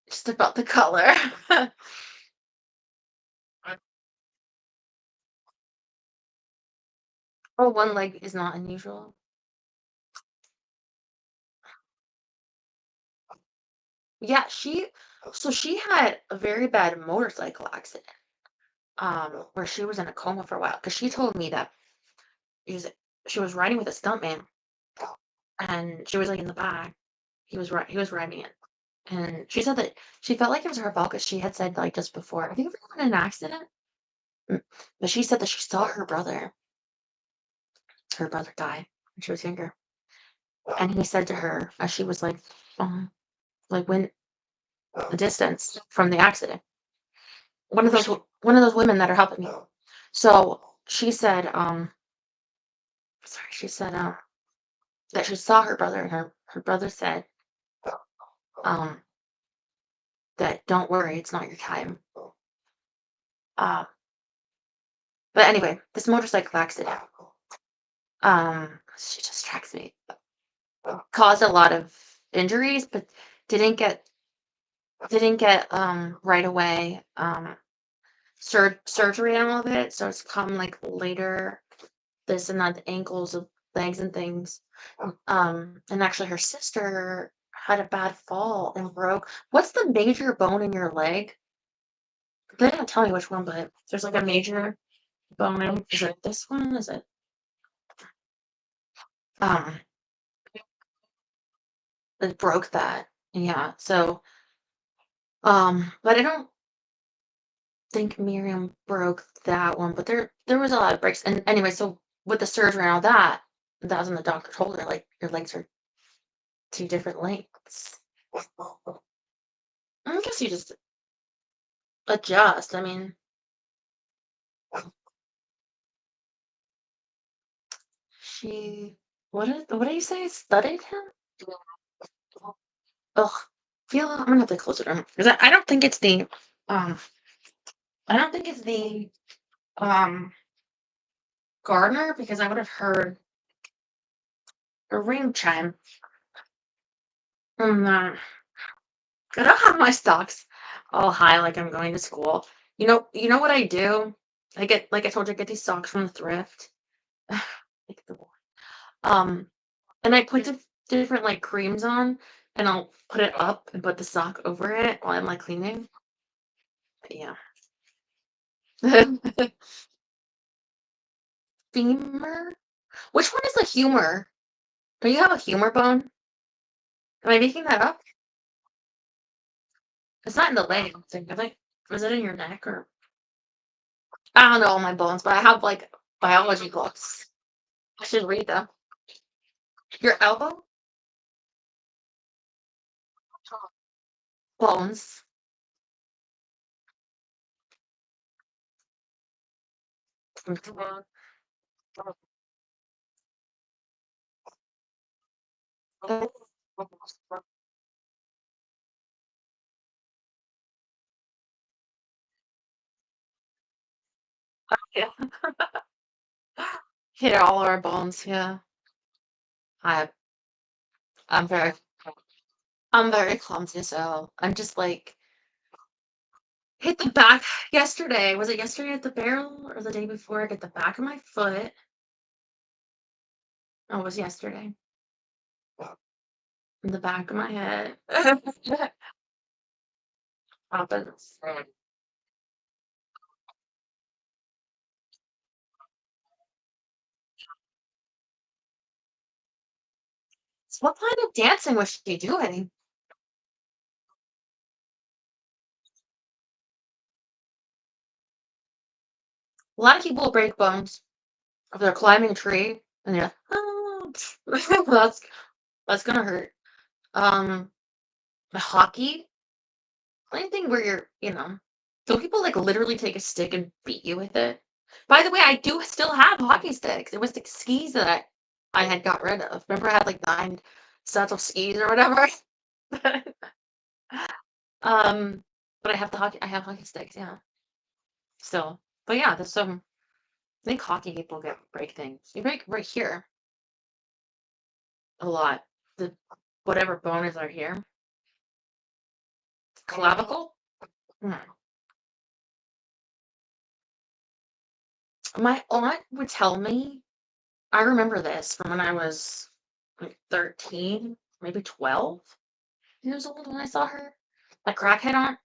just about the color. Oh, one leg is not unusual. Yeah, she had a very bad motorcycle accident, where she was in a coma for a while. Because she told me that she was, she was riding with a stuntman, and she was like in the back. He was riding it, and she said that she felt like it was her fault because she had said like just before, "Have you ever been in an accident?" Mm, But she said that she saw her brother die when she was younger, and he said to her as she was like when the distance from the accident, one of those women that are helping me. So she said, sorry, she said that she saw her brother, and her brother said, um, that don't worry, it's not your time. Uh, but anyway, this motorcycle accident, she just tracks me, caused a lot of injuries, but didn't get didn't get right away surgery and all of it. So it's come like later, this and that, the ankles, of legs and things. And actually her sister had a bad fall and broke. What's the major bone in your leg? They didn't tell me which one, but there's like a major bone. Is it this one? Is it um it broke that? Yeah. So but I don't think Miriam broke that one, but there was a lot of breaks. And anyway, so with the surgery and all that, that was when the doctor told her like your legs are two different lengths. I guess you just adjust. I mean, she what did you say? Studied him? Ugh. I'm gonna have to close it down because I don't think it's the um I don't think it's the um gardener because I would have heard a ring chime. And I don't have my stocks all high like I'm going to school. You know what I do? I get like I told you, I get these socks from the thrift. Like um and I put different like creams on, and I'll put it up and put the sock over it while I'm like cleaning. But yeah. Femur? Which one is the humor? Do you have a humor bone? Am I making that up? It's not in the leg, I don't think. I think was it in your neck or I don't know all my bones, but I have like biology books. I should read them. Your elbow? Bones. Yeah. Hit all our bones, yeah. I I'm very I'm very clumsy, so I'm just like hit the back yesterday. Was it yesterday at the barrel or the day before? I hit the back of my foot. Oh, it was yesterday. In the back of my head. Happens. So what kind of dancing was she doing? A lot of people break bones if they're climbing a tree and they're like, oh, that's gonna hurt. Um, hockey, anything where don't people like literally take a stick and beat you with it? By the way, I do still have hockey sticks. It was the skis that I had got rid of. Remember, I had like 9 sets of skis or whatever. um, but I have hockey sticks, yeah. Still, but yeah, there's some. I think hockey people get break things. You break right here a lot. The whatever bones are here, clavicle. Hmm. My aunt would tell me. I remember this from when I was like 13, maybe 12 years old when I saw her. My crackhead aunt,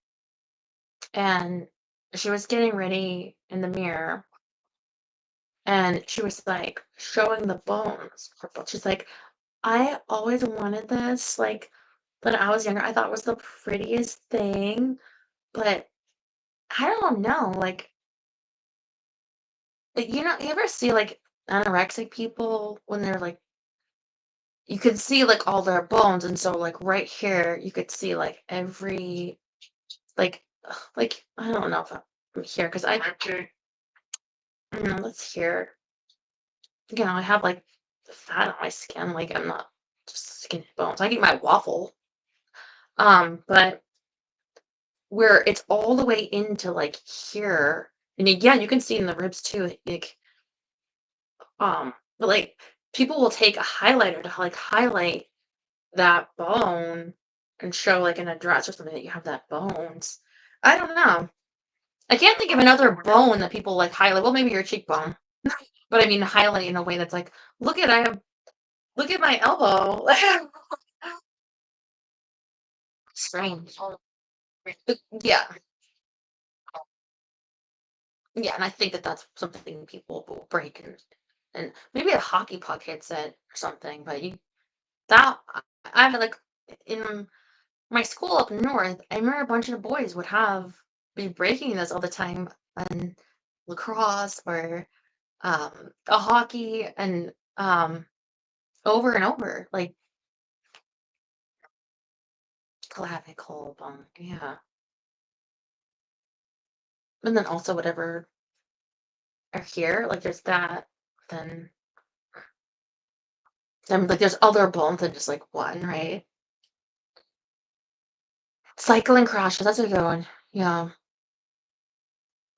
and she was getting ready in the mirror, and she was like showing the bones. She's like, I always wanted this. Like when I was younger, I thought it was the prettiest thing, but I don't know. You ever see like anorexic people when they're like, you could see like all their bones, and so like right here, you could see like every like I don't know if I'm here because let's hear. I have like fat on my skin. Like I'm not just skin and bones. I get my waffle. But where it's all the way into like here, and yeah, you can see in the ribs too. But like people will take a highlighter to like highlight that bone and show like in a dress or something that you have that bones. I don't know. I can't think of another bone that people like highlight. Well, maybe your cheekbone, but I mean highlight in a way that's like, look at my elbow. Strange. But yeah, yeah, and I think that that's something people will break, and maybe a hockey puck hits it or something. But that I have like in my school up north, I remember a bunch of boys would be breaking this all the time on lacrosse or a hockey and over and over, like clavicle bone, yeah. And then also whatever are here, like there's that, then like there's other bones than just like one, right? Cycling crashes, that's a good one. Yeah.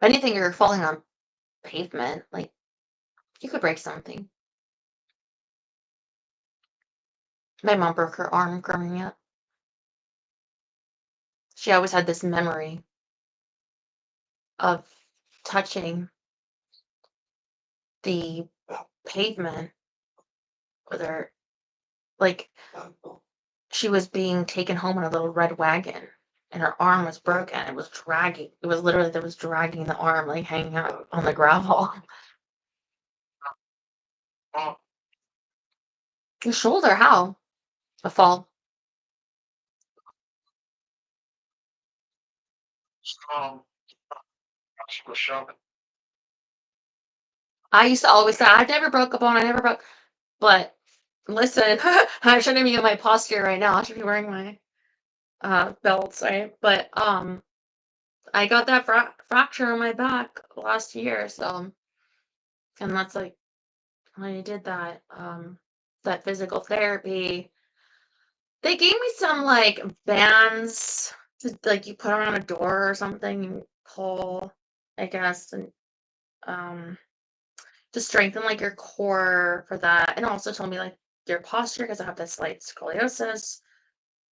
Anything you're falling on pavement, like you could break something. My mom broke her arm growing up. She always had this memory of touching the pavement with her, like she was being taken home in a little red wagon and her arm was broken. It was dragging. It was literally that was dragging the arm, like hanging out on the gravel. Your shoulder, how? A fall. Um, she was shopping. I used to always say, I never broke a bone, I never broke. But listen, I shouldn't be in my posture right now. I should be wearing my belts, right? But I got that fracture on my back last year, so and that's like when I did that that physical therapy. They gave me some like bands to like you put around a door or something and pull, I guess, and um to strengthen like your core for that. And also told me like your posture because I have this slight scoliosis.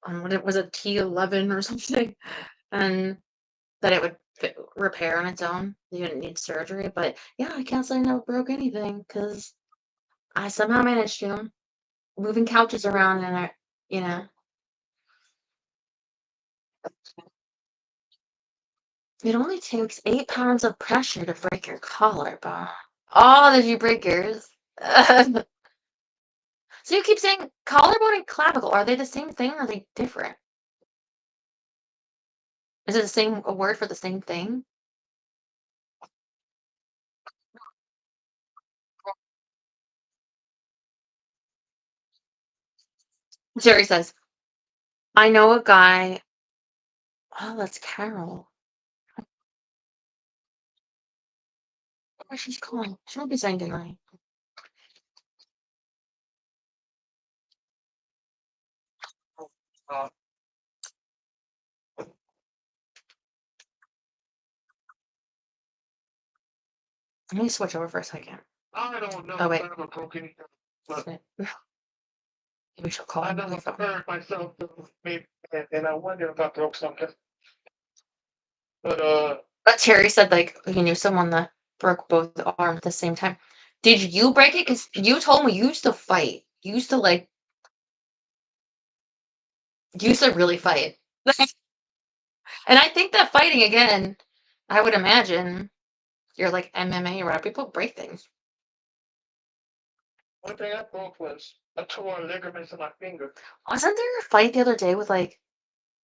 What it was a T11 or something, and that it would repair on its own. You didn't need surgery, but yeah, I can't say I never broke anything because I somehow managed to moving couches around and I, you know, it only takes 8 pounds of pressure to break your collarbone. Oh, did you break yours? So you keep saying collarbone and clavicle. Are they the same thing or are they different? Is it the same a word for the same thing? Jerry says, I know a guy. Oh, that's Carol. What she's calling? She might be saying goodnight. Uh, Let me switch over for a second. I don't know Oh, if wait. I ever broke anything, but Maybe she'll call I me. never hurt myself, maybe, and I wonder if I broke something. But But Terry said like he knew someone that broke both arms at the same time. Did you break it? Because you told me you used to fight. You used to like you used to really fight. And I think that fighting again, I would imagine you're like MMA or whatever. People break things. one thing I broke was I tore ligaments in my finger. Wasn't there a fight the other day with like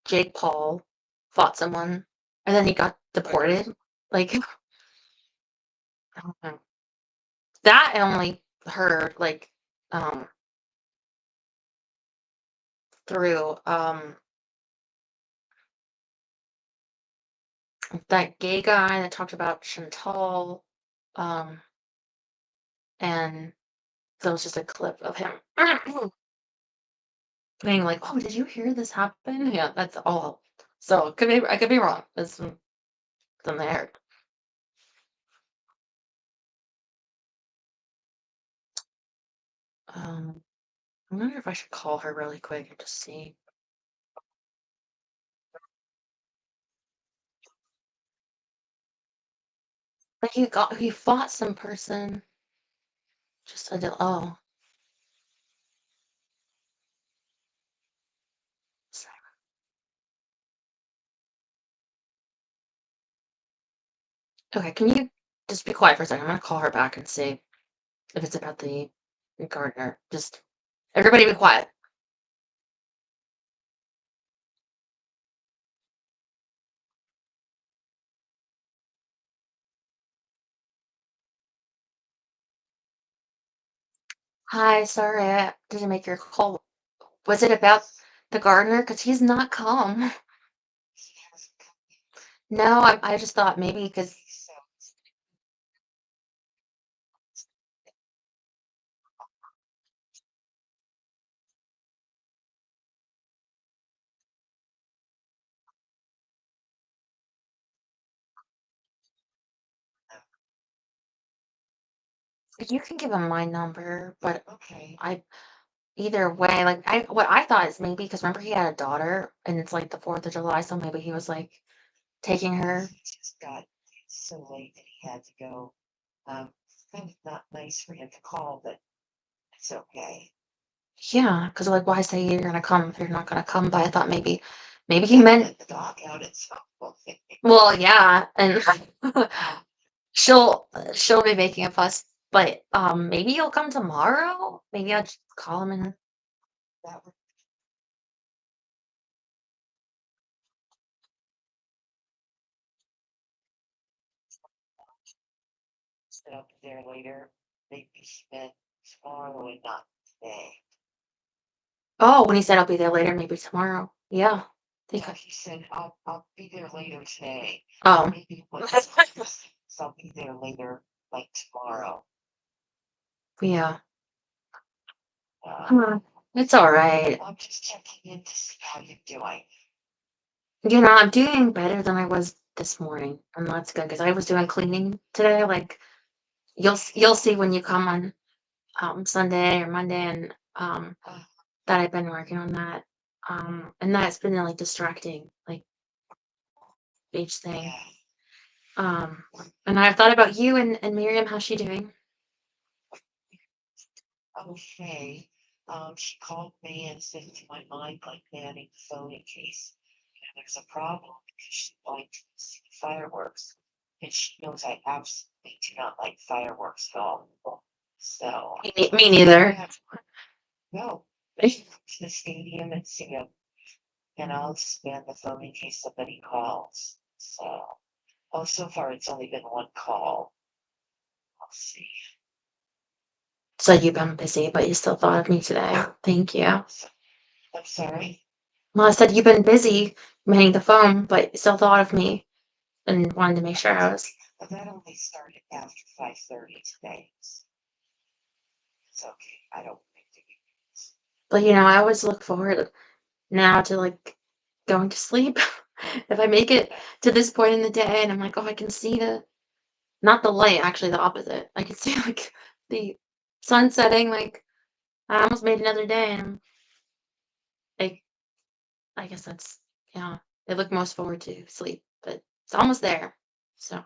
Jake Paul fought someone and then he got deported? Like I don't know. That I only heard like um through that gay guy that talked about Chantal, um, and there was just a clip of him being like, "Oh, did you hear this happen?" Yeah, that's all. So it could be I could be wrong. That's something I heard. Um, I wonder if I should call her really quick and just see. Like he fought some person. Just I did. Oh, sorry. Okay. Can you just be quiet for a second? I'm gonna call her back and see if it's about the gardener. Just everybody be quiet. Hi, sorry I didn't make your call. Was it about the gardener? Because he's not calm. No, I just thought maybe because you can give him my number, but okay. I either way, like I what I thought is maybe because remember he had a daughter and it's like the 4th of July, so maybe he was like taking her. He just got so late that he had to go. Kind of not nice for him to call, but it's okay. Yeah, because like why say you're gonna come if you're not gonna come? But I thought maybe he meant Let the dog out at some point. well, yeah, and she'll be making a fuss, but maybe he'll come tomorrow. Maybe I'll just call him and That would said I'll be there later. Maybe she meant tomorrow and not today. Oh, when he said I'll be there later, maybe tomorrow. Yeah. Think Yeah, he said I'll be there later today. oh. Maybe what so I'll be there later, like tomorrow. Yeah. Uh, It's all right. I'm just checking in to see how you're doing. I'm doing better than I was this morning, and that's good because I was doing cleaning today. Like you'll see when you come on Sunday or Monday, and Uh, that I've been working on that. And that's been like distracting, like each thing. yeah. And I've thought about you and Miriam. How's she doing? Okay. She called me and said, "Do my mind like manning the phone in case there's a problem because she likes to see fireworks, and she knows I absolutely do not like fireworks at all. So Me neither. no, to the stadium and see them, and I'll expand the phone in case somebody calls. So, oh, so far it's only been one call. I'll see. So you've been busy, but you still thought of me today. Thank you. So, I'm sorry. Well, I said you've been busy manning the phone, but you still thought of me and wanted to make sure I was. But that only started after 5:30 today. It's okay. I don't think to But I always look forward now to like going to sleep. If I make it to this point in the day and I'm like, oh, I can see not the light, actually the opposite. I can see like the sun setting, like I almost made another day and like I guess that's I look most forward to sleep, but it's almost there. So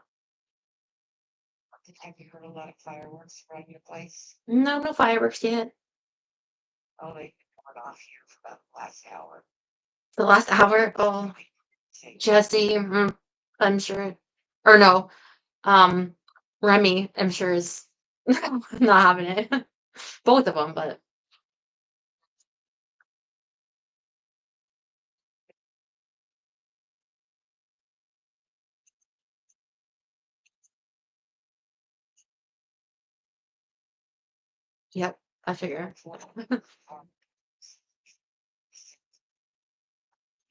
have you heard a lot of fireworks around your place? no fireworks yet. Oh, they've been going off here for about the last hour. The last hour, oh Jesse, I'm sure, or no, um, Remy, I'm sure is not having it. Both of them, but yep, I figure.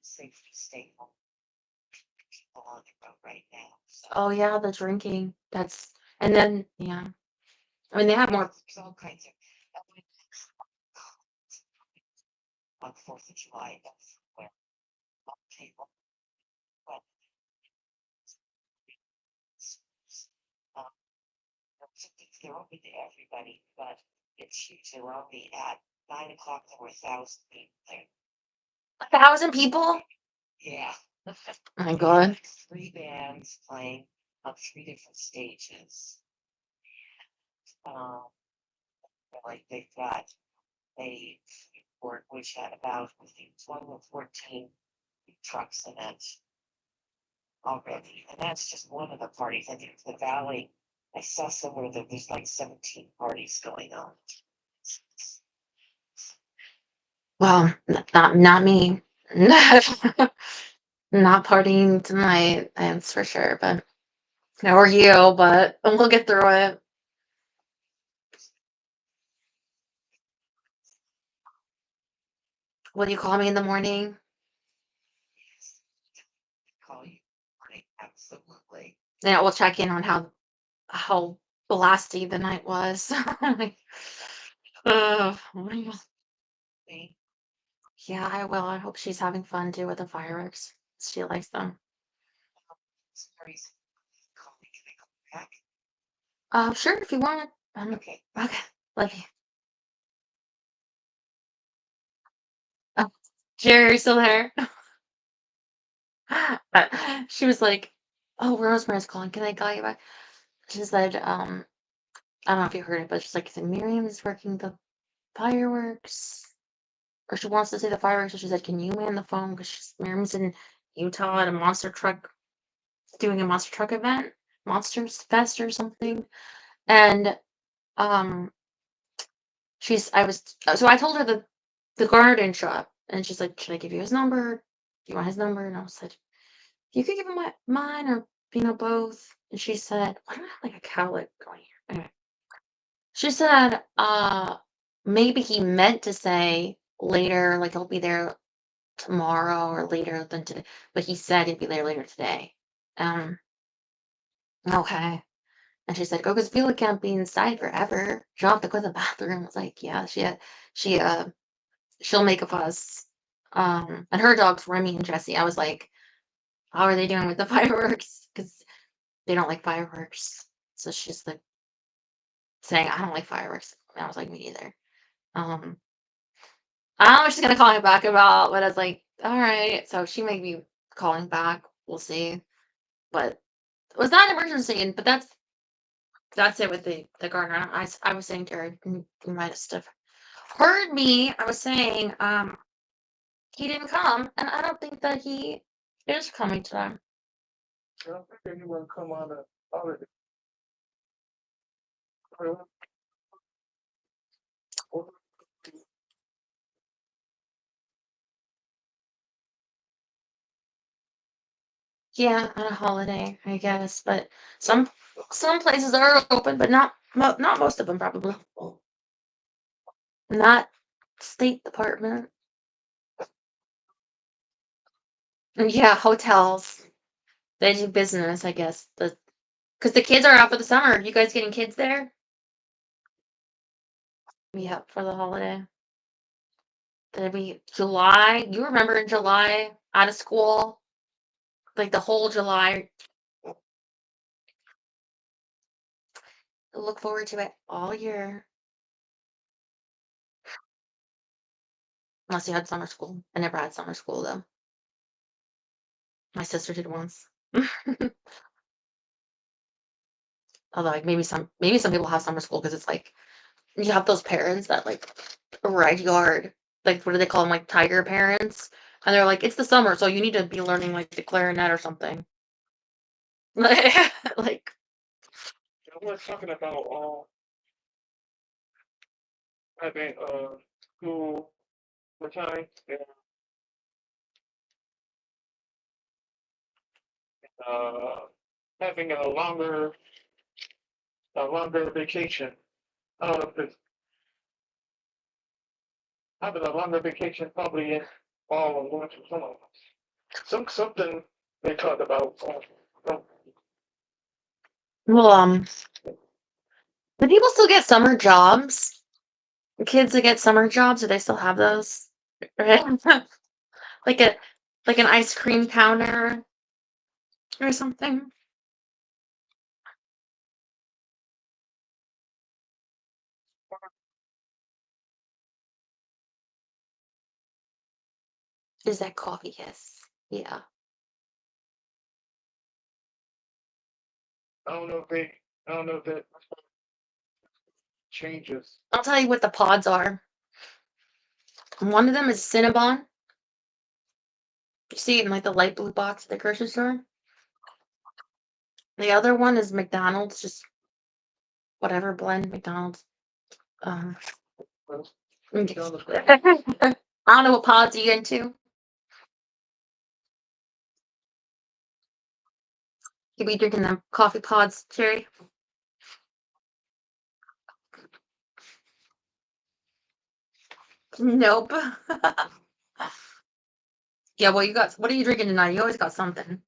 Safety statement. People on the road right now. So Oh yeah, the drinking. And then I mean they have more. there's all kinds of on 4th of July. That's where people went. Um, they're open to everybody, but it's usually only at 9 o'clock. There were 1,000 people there. 1,000 people? Yeah. Oh my god. 3 bands playing on 3 different stages. Um, like they've got a board which had about, I think, 12 or 14 trucks in it already. And that's just one of the parties. I think the Valley, I saw somewhere that there's like 17 parties going on. Well, not me. Not partying tonight, that's for sure, but or you, but we'll get through it. Will you call me in the morning? Call you. Right, absolutely. Yeah, we'll check in on how blasty the night was. Like, what do you- Me, yeah, I will. I hope she's having fun too with the fireworks. She likes them. sorry, call me. Can I call back? Sure, if you want. Okay. Okay. Love you. Oh, Jerry, you're still there? She was like, "Oh, Rosemary's calling. Can I call you back?" She said, I don't know if you heard it, but she's like, Miriam is working the fireworks, or she wants to see the fireworks. So she said, "Can you man the phone?" Because Miriam's in Utah at a monster truck, doing a monster truck event, Monsters Fest or something. And um, so I told her the garden shop, and she's like, "Should I give you his number? Do you want his number?" And I said, "You could give him mine or both." And she said, "Why do I have like a cowlick going here?" She said, maybe he meant to say later, like he'll be there tomorrow or later than today, but he said he'd be there later today. Um, okay. And she said, "Go, because Fila can't be inside forever. She'll have to go to the bathroom." I was like, yeah, she she'll make a fuss. And her dogs, Remy and Jesse. I was like, how are they doing with the fireworks? Because they don't like fireworks. So she's like saying, I don't like fireworks. And I was like, me either. Um, I don't know what she's gonna call me back about, but I was like, all right. So she may be calling back. We'll see. But it was not an emergency, and but that's it with the gardener. I was saying to her, you might have stuff heard me. I was saying, he didn't come, and I don't think that he is coming today. I don't think anyone come on a holiday. Yeah, on a holiday, I guess. But some places are open, but not most of them probably. Not State Department. Yeah, hotels. They do business, I guess. Because the kids are out for the summer. You guys getting kids there? Yeah, for the holiday. That'd be July. You remember in July, out of school, like the whole July. Look forward to it all year. Unless you had summer school. I never had summer school though. My sister did once. Although like maybe some people have summer school because it's like you have those parents that like ride yard. Like what do they call them? Like tiger parents. And they're like, it's the summer, so you need to be learning like the clarinet or something. Like We're talking about having school time and uh having a longer vacation. I don't know if it's having a longer vacation probably in fall or winter, something they talk about. well, do people still get summer jobs? Kids that get summer jobs, do they still have those? Right? Like a like an ice cream counter or something? Is that coffee? Yes. Yeah. I don't know if they, I don't know if that changes. I'll tell you what the pods are. One of them is Cinnabon. You see it in like the light blue box at the grocery store. The other one is McDonald's, just whatever blend McDonald's. Um, I don't know what pods you into. You be drinking them coffee pods, Cherry? Nope. Yeah, well, you got. What are you drinking tonight? You always got something.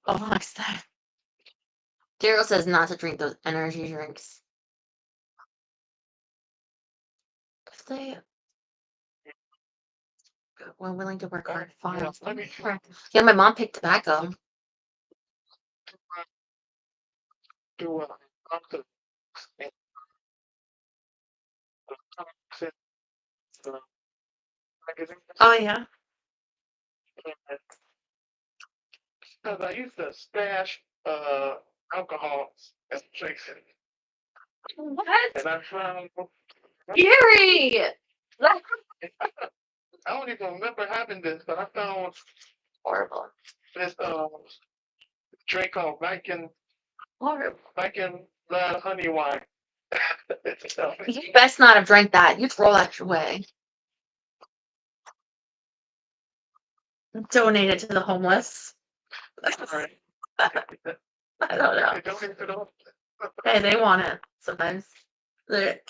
Oh, my God. Daryl says not to drink those energy drinks. If they were willing to work hard, fine. Yeah, my mom picked tobacco. Do Oh yeah. because I used to stash alcohol at Jason, What? and I found Gary! I don't even remember having this, but I found Horrible. this drink called Horrible. Viking Red Honey Wine. You best not have drank that. You throw that away. Donate it to the homeless. Right. I don't know. Don't get it off. Hey, they want it sometimes. They're-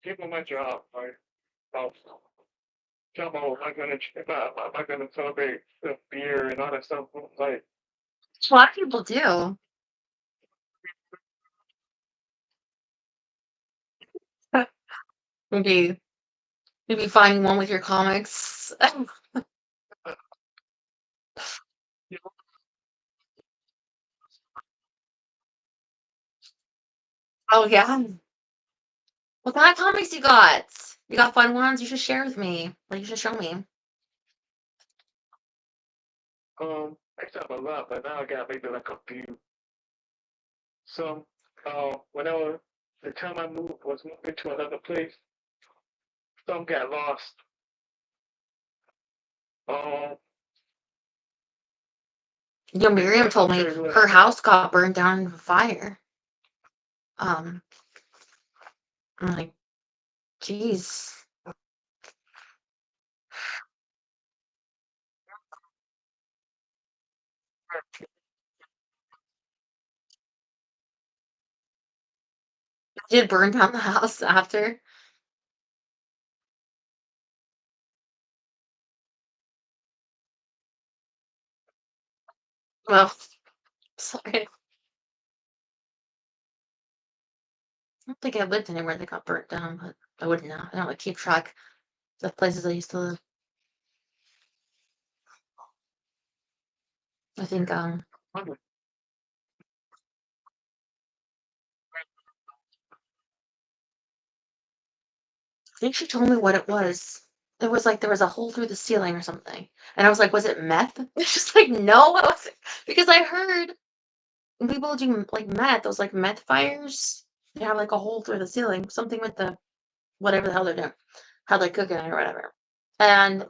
People my job, like, oh, come on, am I gonna celebrate the beer and all that stuff? Like, A lot of people do. Maybe finding one with your comics. you know, Oh yeah. What kind of comics you got? You got fun ones? You should share with me. Like you should show me. I used to have a lot, but now I got maybe like a few. So, when I was, the time I was moving to another place, some got lost. Um, You know, Miriam told me her house got burned down in a fire. I'm like, geez. Did it burn down the house after? Well, sorry. I don't think I lived anywhere that got burnt down, but I wouldn't know. I don't like keep track of the places I used to live. I think she told me what it was. It was like there was a hole through the ceiling or something. And I was like, was it meth? It's just like, no, it wasn't. Because I heard when people do like meth, those like meth fires, they have like a hole through the ceiling, something with the whatever the hell they're doing, how they're cooking it or whatever. And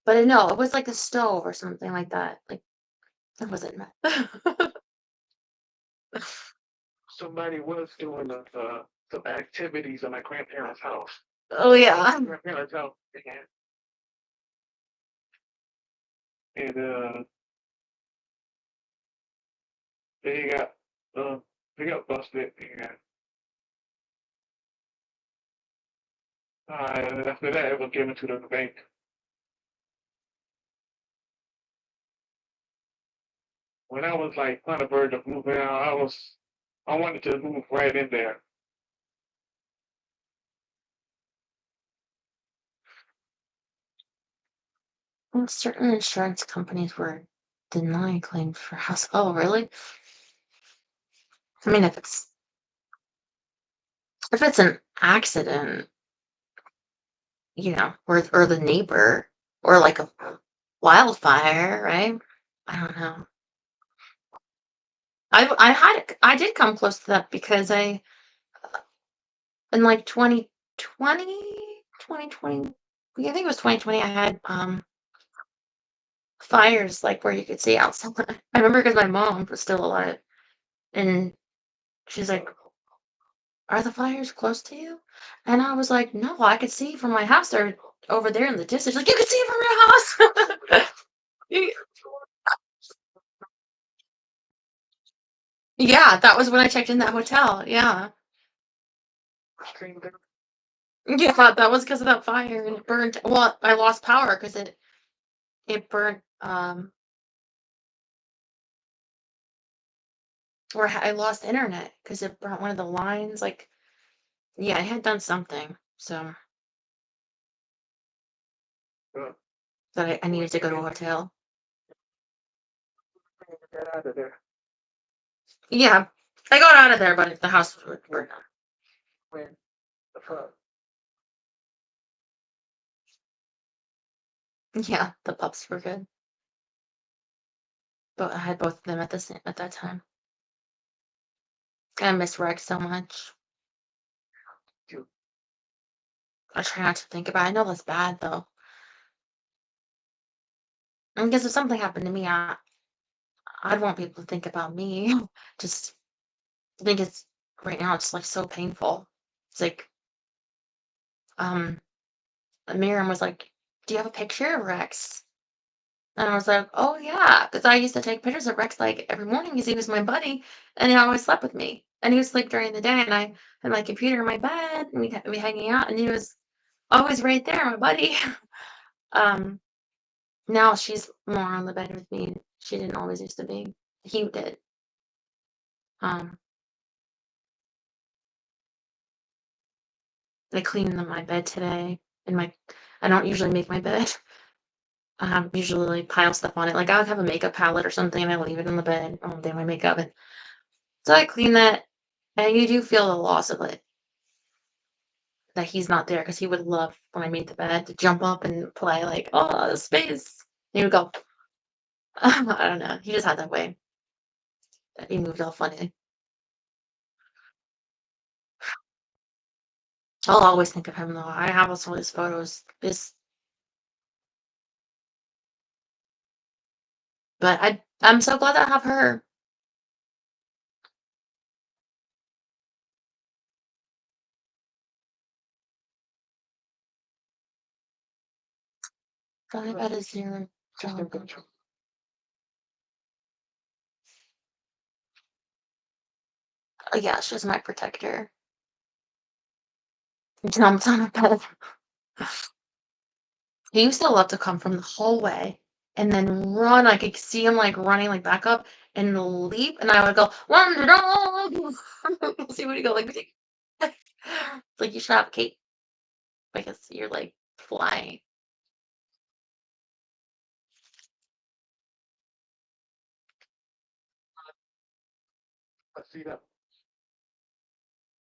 but no, it was like a stove or something like that. Like it wasn't meth. somebody was doing some activities at my grandparents' house. Oh yeah. Grandparents' house, and they got uh, they got busted, and after that, it was given to the bank. When I was like on the verge of moving out, I wanted to move right in there. Well, certain insurance companies were denying claims for house. Oh, really? I mean, if it's an accident, or the neighbor, or like a wildfire, right? I don't know. I did come close to that because in like 2020, I think it was 2020, I had fires like where you could see outside. I remember because my mom was still alive, and she's like, "Are the fires close to you?" And I was like, "No, I could see from my house. They're over there in the distance." Like, you could see it from your house. You- yeah, that was when I checked in that hotel. Yeah. Yeah, that was because of that fire and it burned. Well, I lost power because it burnt. Or I lost internet because it burnt one of the lines. Like, yeah, I had done something, so Uh, that I needed to go to a hotel. Get out of there. Yeah, I got out of there, but the house was burned down. When the fuck? Yeah, the pups were good, but I had both of them at that time. I miss Rex so much. Dude, I try not to think about it. I know that's bad though. Because if something happened to me, I'd want people to think about me. Just I think it's right now it's like so painful. It's like um Miriam was like, "Do you have a picture of Rex?" And I was like, "Oh, yeah," because I used to take pictures of Rex, like, every morning because he was my buddy, and he always slept with me. And he would sleep during the day, and I had my computer in my bed, and we'd be hanging out, and he was always right there, my buddy. Um, Now she's more on the bed with me. She didn't always used to be. He did. Um, I cleaned my bed today, and I don't usually make my bed. I have usually like pile stuff on it. Like I would have a makeup palette or something, and I leave it in the bed all day my makeup. And so I clean that, and you do feel the loss of it that he's not there because he would love when I made the bed to jump up and play like, oh, the space. And he would go, I don't know. He just had that way that he moved all funny. I'll always think of him though. I have also his photos. But I'm so glad I have her. Five out of zero. System control. Oh, yeah, she's my protector. Jumps on a bed. He used to love to come from the hallway and then run. I could see him like running like back up and leap, and I would go, Wonder Dog! See what he go like. Like you should have a cape because you're like flying. I see that.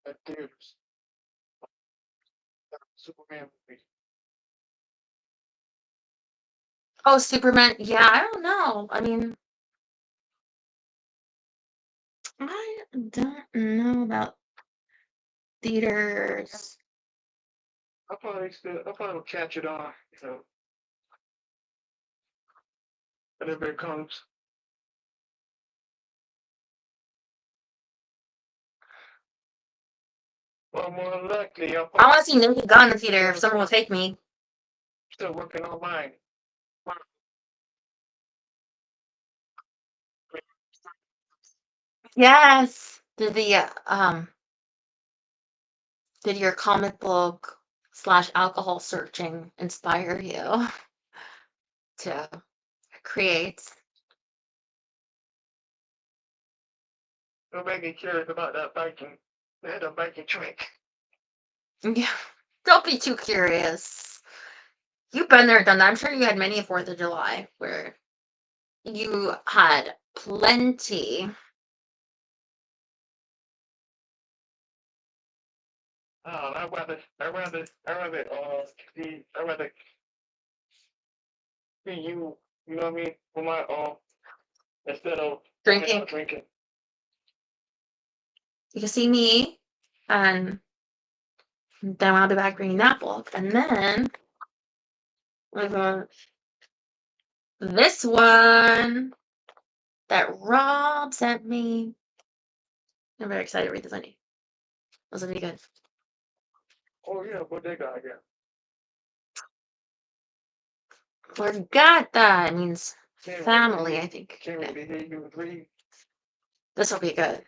That theaters. That Superman movie. Oh, Superman. Yeah, I don't know. I mean, I don't know about theaters. I probably will catch it on, whenever it comes. Well, more than likely, I'm I want to see Naked Gun in the theater if someone will take me. still working on mine. Yes. Did your comic book slash alcohol searching inspire you to create? Don't make me curious about that biking. That biking trick. Yeah. Don't be too curious. You've been there, done that. I'm sure you had many a 4th of July where you had plenty. I'd rather see you, you know what I mean, for my, instead of Drinking. drinking. You can see me, and then I'll be back reading that book. And then this one that Rob sent me. I'm very excited to read this one. This will be good. Oh yeah, bodega again. Forgot that. It means Can't family, really- I think. Can't Okay. really hear you read. This will be good.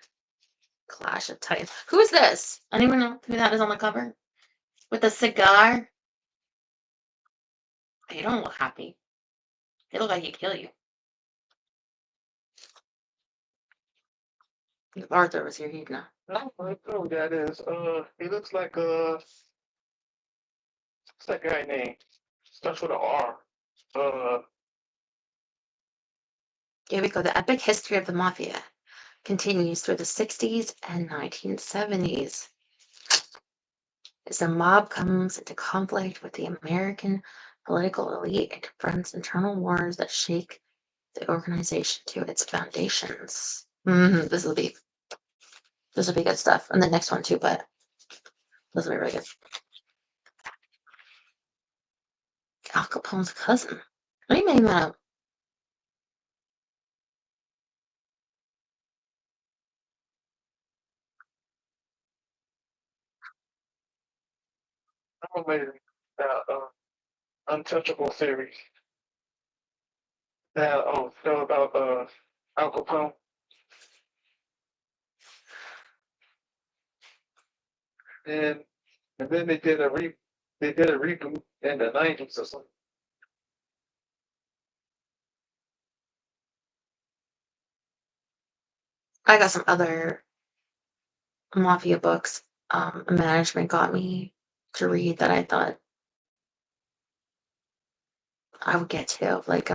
Clash of Titans. Who is this? Anyone know who that is on the cover? With a cigar? You don't look happy. They look like he'd kill you. If Arthur was here, he'd know. I don't know who that is. He looks like what's that guy name? Starts with an R. Here we go. The epic history of the mafia continues through the 60s and 1970s. As the mob comes into conflict with the American political elite and confronts internal wars that shake the organization to its foundations. This will be good stuff. And the next one too, but this will be really good. Al Capone's cousin. What do you mean that? I made Untouchable series. that show about Al Capone. And and then they did a reboot in the 90s or something. I got some other mafia books. Management got me to read that I thought I would get to, like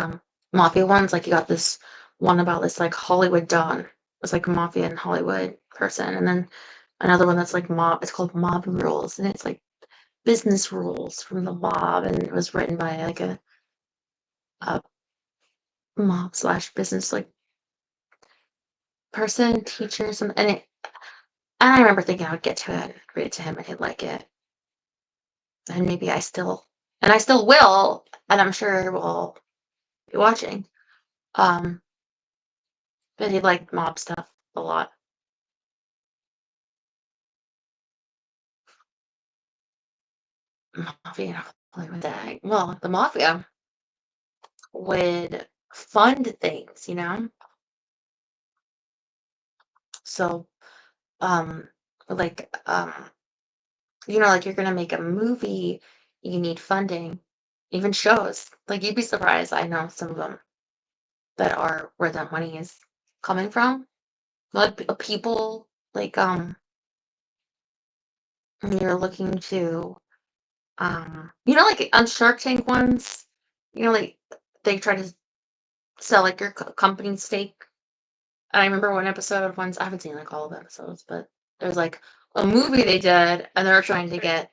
mafia ones. Like you got this one about this like Hollywood Don. It's like a mafia in Hollywood person, and then another one that's like mob. It's called Mob Rules, and it's like business rules from the mob, and it was written by like a mob slash business like person, teacher, something. And I remember thinking I would get to it, read it to him, and he'd like it, and maybe I still will, and I'm sure will be watching. Um, but he liked mob stuff a lot. Mafia, well, the mafia would fund things, you know. So, um, like, like you're gonna make a movie, you need funding, even shows. Like you'd be surprised. I know some of them that are where that money is coming from. Like people, like when you're looking to, like on Shark Tank ones, like they try to sell like your company stake. I remember one episode of ones I haven't seen like all of the episodes, but there was like a movie they did, and they were trying to get,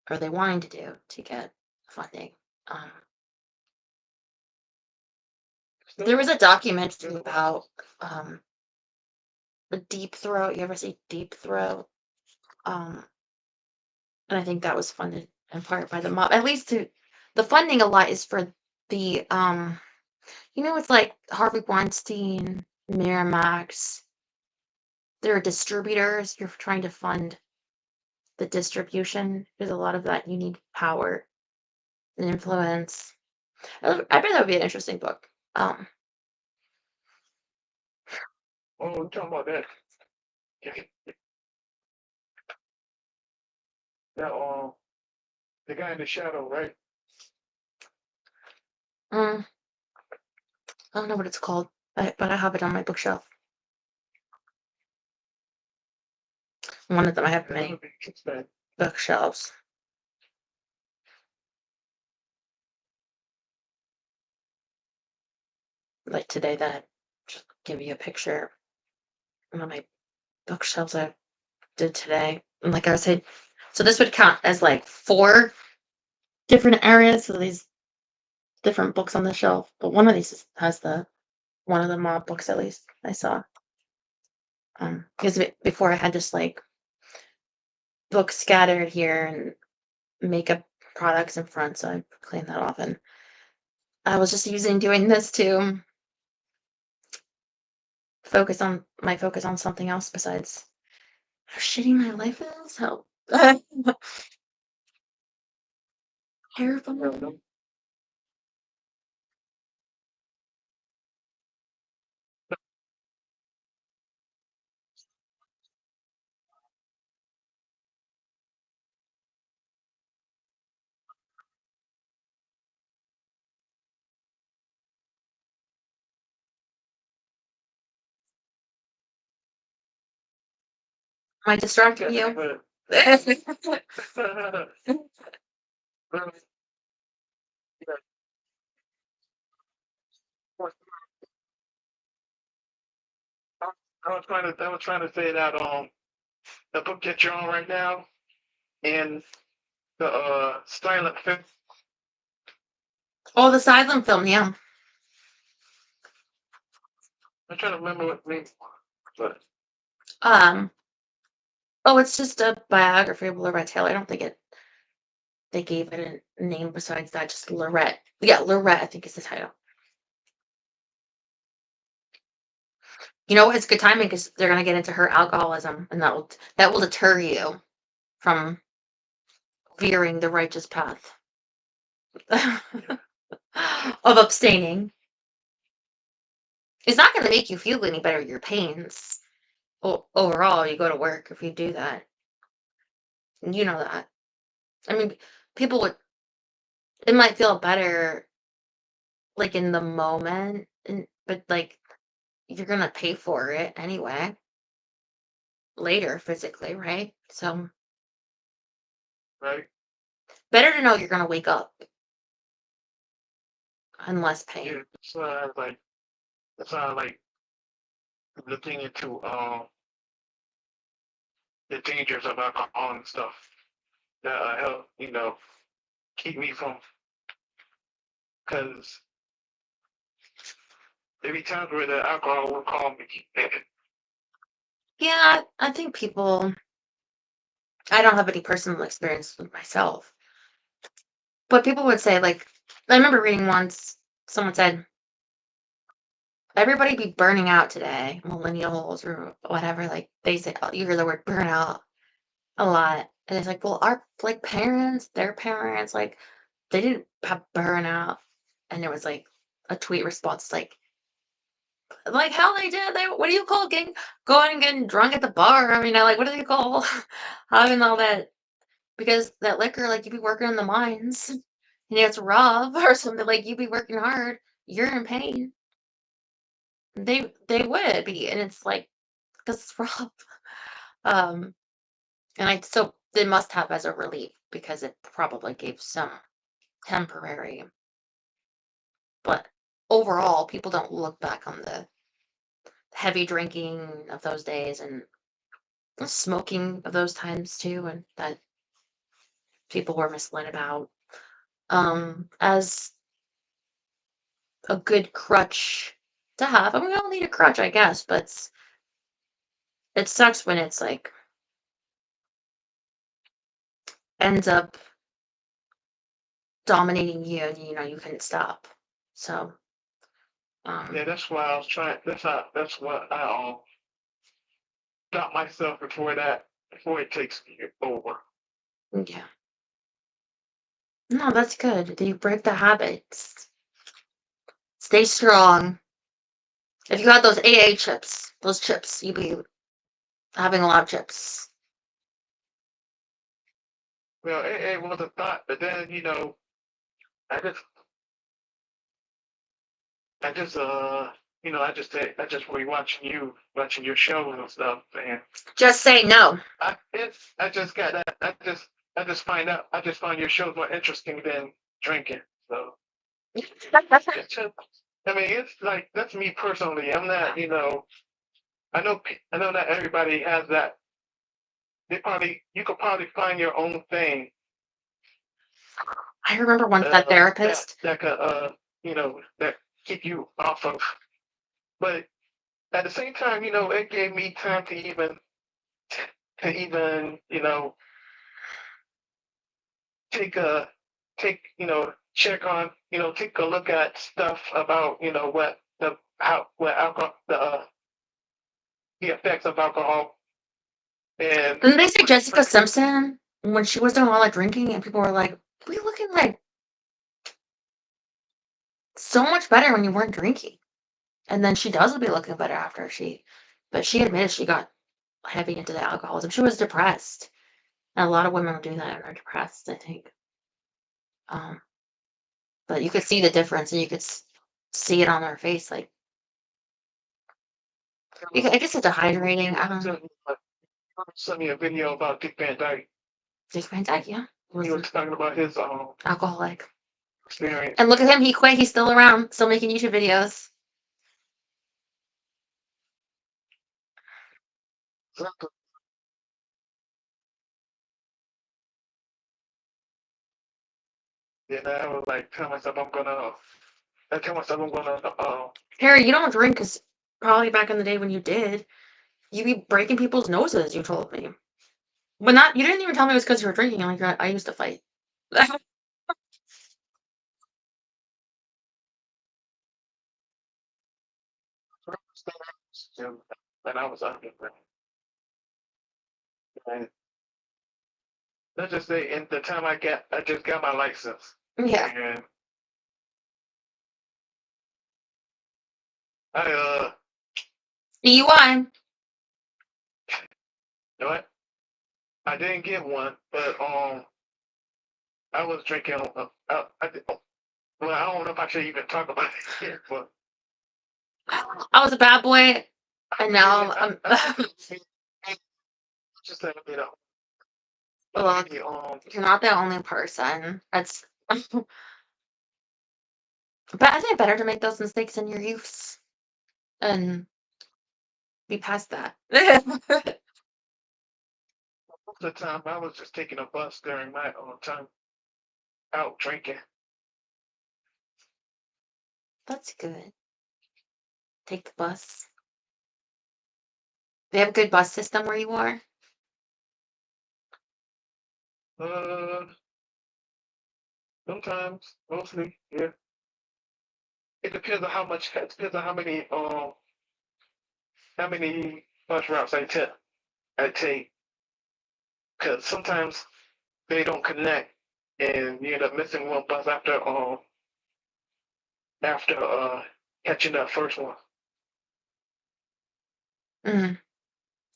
or they wanted to get funding. Um, there was a documentary about the Deep Throat. You ever see Deep Throat? Um, and I think that was funded in part by the mob. At least the funding a lot is for the it's like Harvey Weinstein, Miramax. They're distributors. You're trying to fund the distribution. There's a lot of that. You need power and influence. I bet that would be an interesting book. Oh, we're talking about that. That the guy in the shadow, right? I don't know what it's called, but I have it on my bookshelf. One of them, I have many bookshelves. Like today, that just give you a picture. One of my bookshelves I did today. And like I was saying, so this would count as like 4 different areas. So these different books on the shelf, but one of these has one of the mob books at least I saw. Because before I had just like books scattered here and makeup products in front, so I cleaned that off, and I was just doing this to focus on something else besides how shitty my life is. How terrible. Am I distracting you? I was trying to say that the book that you're on right now and the silent film. Oh, the silent film, yeah. I'm trying to remember what name, but Oh, it's just a biography of Lorette Taylor. I don't think they gave it a name besides that, just Lorette. Yeah, Lorette, I think is the title. It's good timing because they're gonna get into her alcoholism, and that will deter you from veering the righteous path. of abstaining. It's not going to make you feel any better, your pains. Overall, you go to work if you do that. You know that. I mean, people would, it might feel better, like, in the moment, but, like, you're going to pay for it anyway. Later, physically, right? So, right? better to know you're going to wake up in less Yeah, pain. it's like looking into the dangers of alcohol and stuff that help keep me from, because every time where the alcohol will call me. Yeah, I think people, I don't have any personal experience with myself, but people would say, like, I remember reading once, someone said, everybody be burning out today, millennials or whatever, like, they say, you hear the word burnout a lot. And it's like, well, our, like, parents, their parents, like, they didn't have burnout. And there was, like, a tweet response, like how they did. They, what do you call going and getting drunk at the bar? I mean, like, what do you call having all that? Because that liquor, like, you be working in the mines, and it's rough or something. Like, you be working hard, you're in pain. They would be, and it's like, because it's rough. Um, and so they must have as a relief because it probably gave some temporary, but overall, people don't look back on the heavy drinking of those days and the smoking of those times too, and that people were misled about, as a good crutch to have. I mean, we all need a crutch, I guess, but it sucks when it's like ends up dominating you and you couldn't stop. So, Yeah, that's why I was trying. That's what I stop myself before it takes me over. yeah. No, that's good. You break the habits. Stay strong. If you had those AA chips, those chips, you'd be having a lot of chips. Well, it was a thought, but then I just I just I just be watching your shows and stuff, and Just say no. I just got that I just find your shows more interesting than drinking. So it's just, I mean, it's like, that's me personally. I'm not, I know not everybody has that. You could probably find your own thing I remember once that therapist. that could that keep you off of. But at the same time, it gave me time to even take a check on, take a look at stuff about what alcohol, the effects of alcohol. And Didn't they say Jessica Simpson when she was doing all that drinking and people were like, we looking like so much better when you weren't drinking. And then she does be looking better after but she admitted she got heavy into the alcoholism. She was depressed. And a lot of women will do that when they're depressed, I think. Um, but you could see the difference and you could see it on their face. Like, I guess it's dehydrating. I don't know. sent me a video about Dick Van Dyke. Dick Van Dyke, yeah. He was talking about his Alcoholic. experience. And look at him, he quit. He's still around, still making YouTube videos. And I was like, I tell myself I'm gonna Harry, you don't drink because probably back in the day when you did, you be breaking people's noses, you told me. But you didn't even tell me it was because you were drinking. Like, I used to fight. when I was under. And let's just say, in the time I just got my license. Yeah. And I DUI. you know what? I didn't get one, but I was drinking. Well, I don't know if I should even talk about it here, but I was a bad boy, and now I'm. just let me know. Well, Maybe, you're not the only person. That's. But I think better to make those mistakes in your youth and be past that. most of the time I was just taking a bus during my time out drinking. That's good. Take the bus. They have a good bus system where you are. Uh, Sometimes, mostly, yeah. It depends on how much. It depends on how many bus routes I take. Because sometimes they don't connect, and you end up missing one bus after catching that first one. Mm.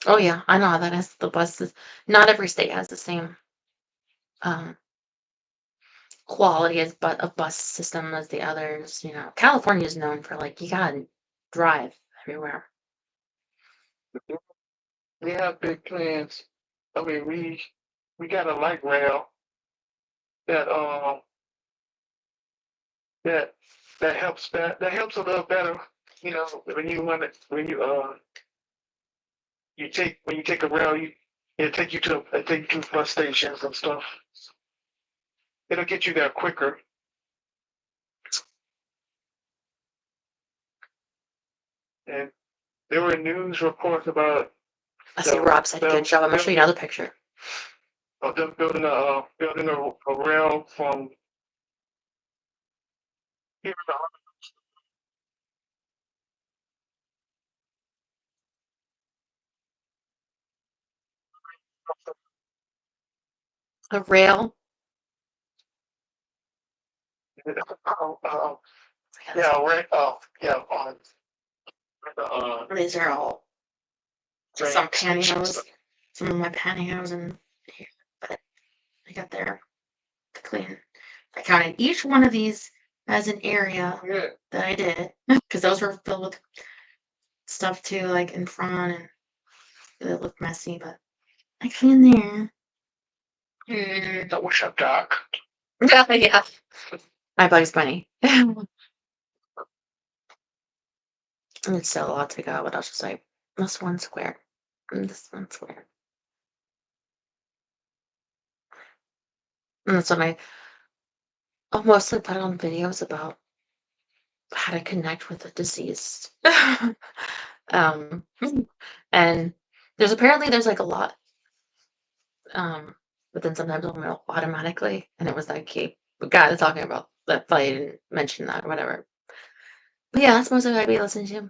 Oh yeah, I know how that is. The buses. Not every state has the same um, quality as but a bus system as the others. You know, California is known for like you gotta drive everywhere. We have big plans. I mean, we got a light rail that that that helps a little better. You know, when you take a rail, it take you to bus stations and stuff. It'll get you there quicker. And there were news reports about I see Rob said good job. I'm gonna show you another picture. them building a rail from here A rail. yeah, right. Yeah, on These are all some pantyhose. stations. Some of my pantyhose in here, but I got there to clean. I counted each one of these as an area Yeah. that I did because those were filled with stuff too, like in front, and it looked messy. But I cleaned there. I wish I'm dark. Yeah, my Bugs Bunny. And it's still a lot to go, but I'll just say this one square and this one square. And that's what I'll mostly put on videos about how to connect with the deceased. um, and there's like a lot. But then sometimes I'll mail automatically, and it was like, okay, the guy that's talking about that fight didn't mention that or whatever. But yeah, that's mostly what I'd be listening to.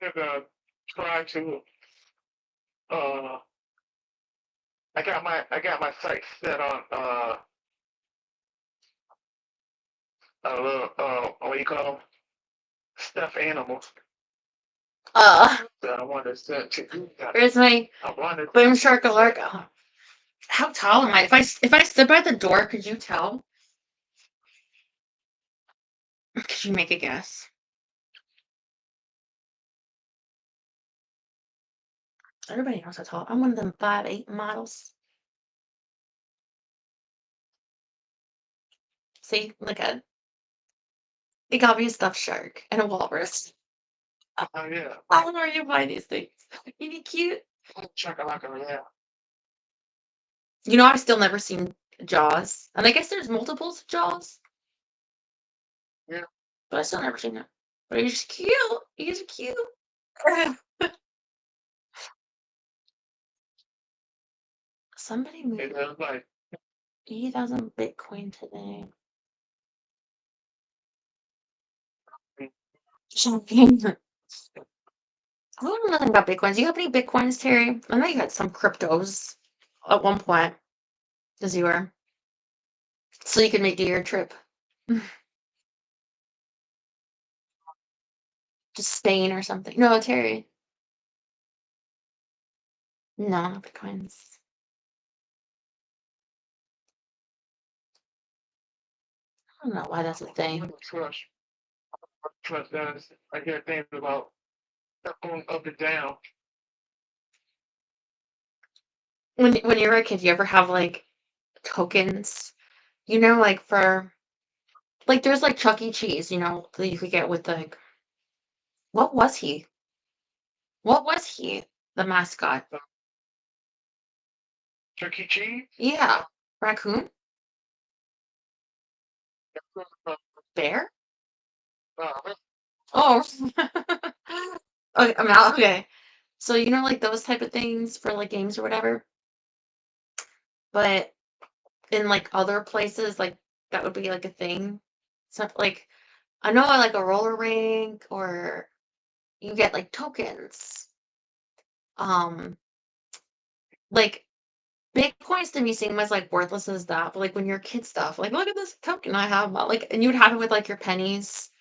I'm gonna try to uh I got my sights set on a little what do you call them? Stuffed animals uh, that I want to send to you guys. Here's my I wanted boom shark alert. Oh, how tall am I? If I stood by the door, could you tell? Could you make a guess? Everybody knows how tall. I'm one of them 5'8" models. See, look at it. It got me a stuffed shark and a walrus. oh yeah. I don't know where you buy these things. Isn't it cute? Chakalaka, yeah. You know, I've still never seen Jaws. And I guess there's multiples of Jaws. Yeah. But I still never seen it. But he's cute. He's cute. Somebody It moved was like 80,000 Bitcoin today. Shocking. I don't know nothing about Bitcoins. Do you have any Bitcoins, Terry? I know you had some cryptos at one point, because you were so you could make do your trip to Spain or something. No, Terry. No, not Bitcoins. I don't know why that's a I thing. wouldn't trust that. I hear things about stuff going up and down. When you were a kid, you ever have like tokens? You know, like for like there's like Chuck E. Cheese, you know, that you could get with like what was he? What was he? The mascot. Chuck E. Cheese? Yeah. Raccoon? Bear? Uh, Oh. Okay, I'm out. Okay. So you know like those type of things for like games or whatever, but in like other places like that would be like a thing. So like I know I like a roller rink or you get like tokens. Um like Bitcoins to me seem as like worthless as that, but like when you're kid stuff, like look at this token I have, like, and you would have it with like your pennies.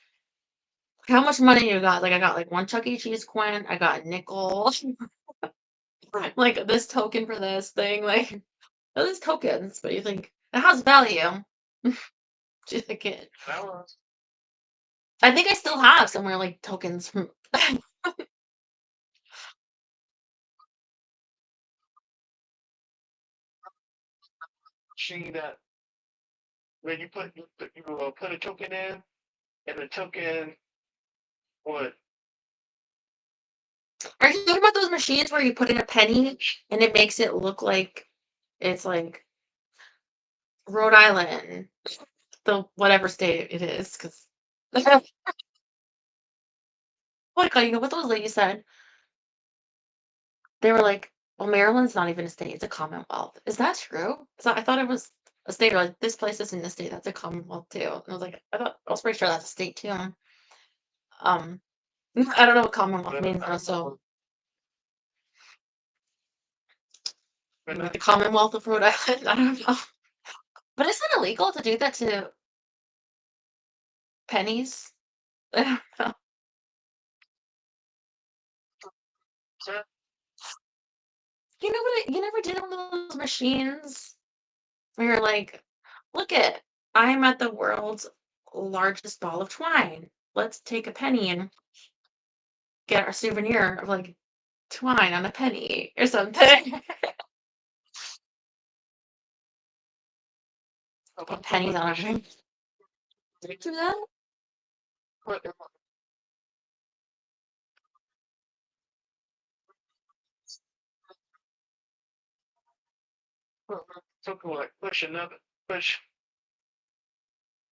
How much money you got? Like I got like one Chuck E. Cheese coin, I got a nickel, like this token for this thing, like those tokens, but you think it has value. Do you think it? that was I think I still have somewhere like tokens from. machine that where you put a token in, and the token would Are you talking about those machines where you put in a penny and it makes it look like it's like Rhode Island, the whatever state it is? Because like you know what those ladies said? They were like, "Well, Maryland's not even a state; it's a commonwealth." Is that true? So I thought it was a state. Or like this place isn't a state; that's a commonwealth too. And I was like, I was pretty sure that's a state too. Um, I don't know what commonwealth means though. So but like not the Commonwealth of Rhode Island. I don't know. But isn't it illegal to do that to pennies? I don't know. You know what? You never did one of those machines where you're like, look at, I'm at the world's largest ball of twine. Let's take a penny and get our souvenir of like twine on a penny or something. Put pennies on everything. Did you do that? put token like push.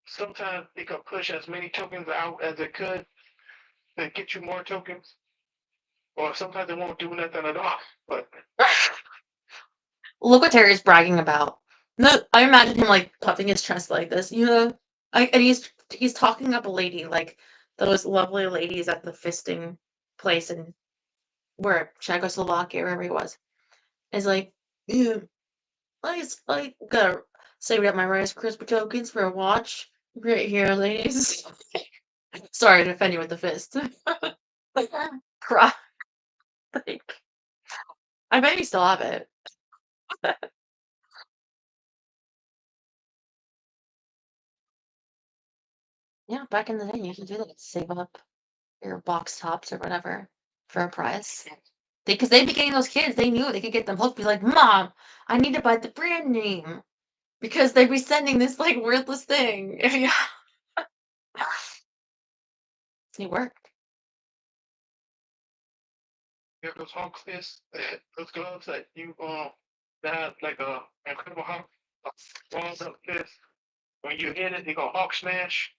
Sometimes it could push as many tokens out as it could to get you more tokens, or sometimes it won't do nothing at all. But Look what Terry's bragging about. No, I imagine him like puffing his chest like this, you know. And he's talking up a lady like those lovely ladies at the fisting place in where Czechoslovakia, wherever he was. Is like, yeah, I gotta save up my Rice Krispie tokens for a watch right here, ladies. Sorry to offend you with the fist. Cry. Like, I bet you still have it. Yeah, back in the day, you used to do that. Save up your box tops or whatever for a prize. Because they'd be getting those kids, they knew they could get them hooked. Be like, Mom, I need to buy the brand name because they'd be sending this like worthless thing. Yeah, it worked. you have those Hulk fists, those gloves that you that have like a incredible Hulk, walls up fist. When you hit it, you go Hulk smash.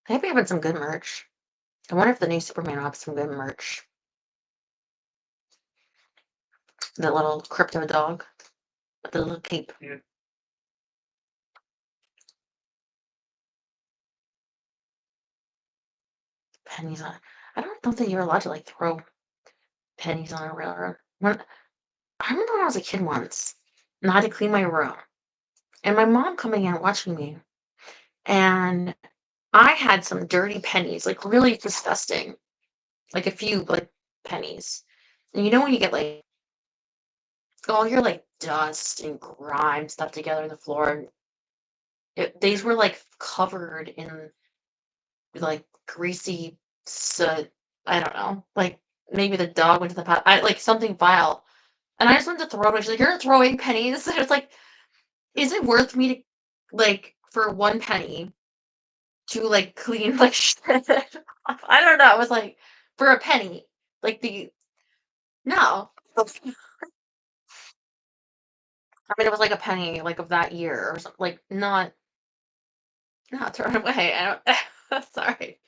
Maybe having some good merch. I wonder if the new Superman will have some good merch. The little crypto dog with the little cape. Yeah. pennies on. I don't think you're allowed to like throw pennies on a railroad. I remember when I was a kid once, and I had to clean my room, and my mom coming in and watching me, and I had some dirty pennies, like really disgusting, like a few like pennies. And you know when you get like all your like dust and grime stuff together on the floor, and these were like covered in like greasy soot. I don't know, like maybe the dog went to the pot. I like something vile, and I just wanted to throw it away. She's like, "You're throwing pennies." And it's like, is it worth me to like for 1 penny to like clean like shit off? I don't know. I was like, for a penny, like the no. I mean, it was like a penny, like of that year or something. Like not thrown away. I don't. Sorry.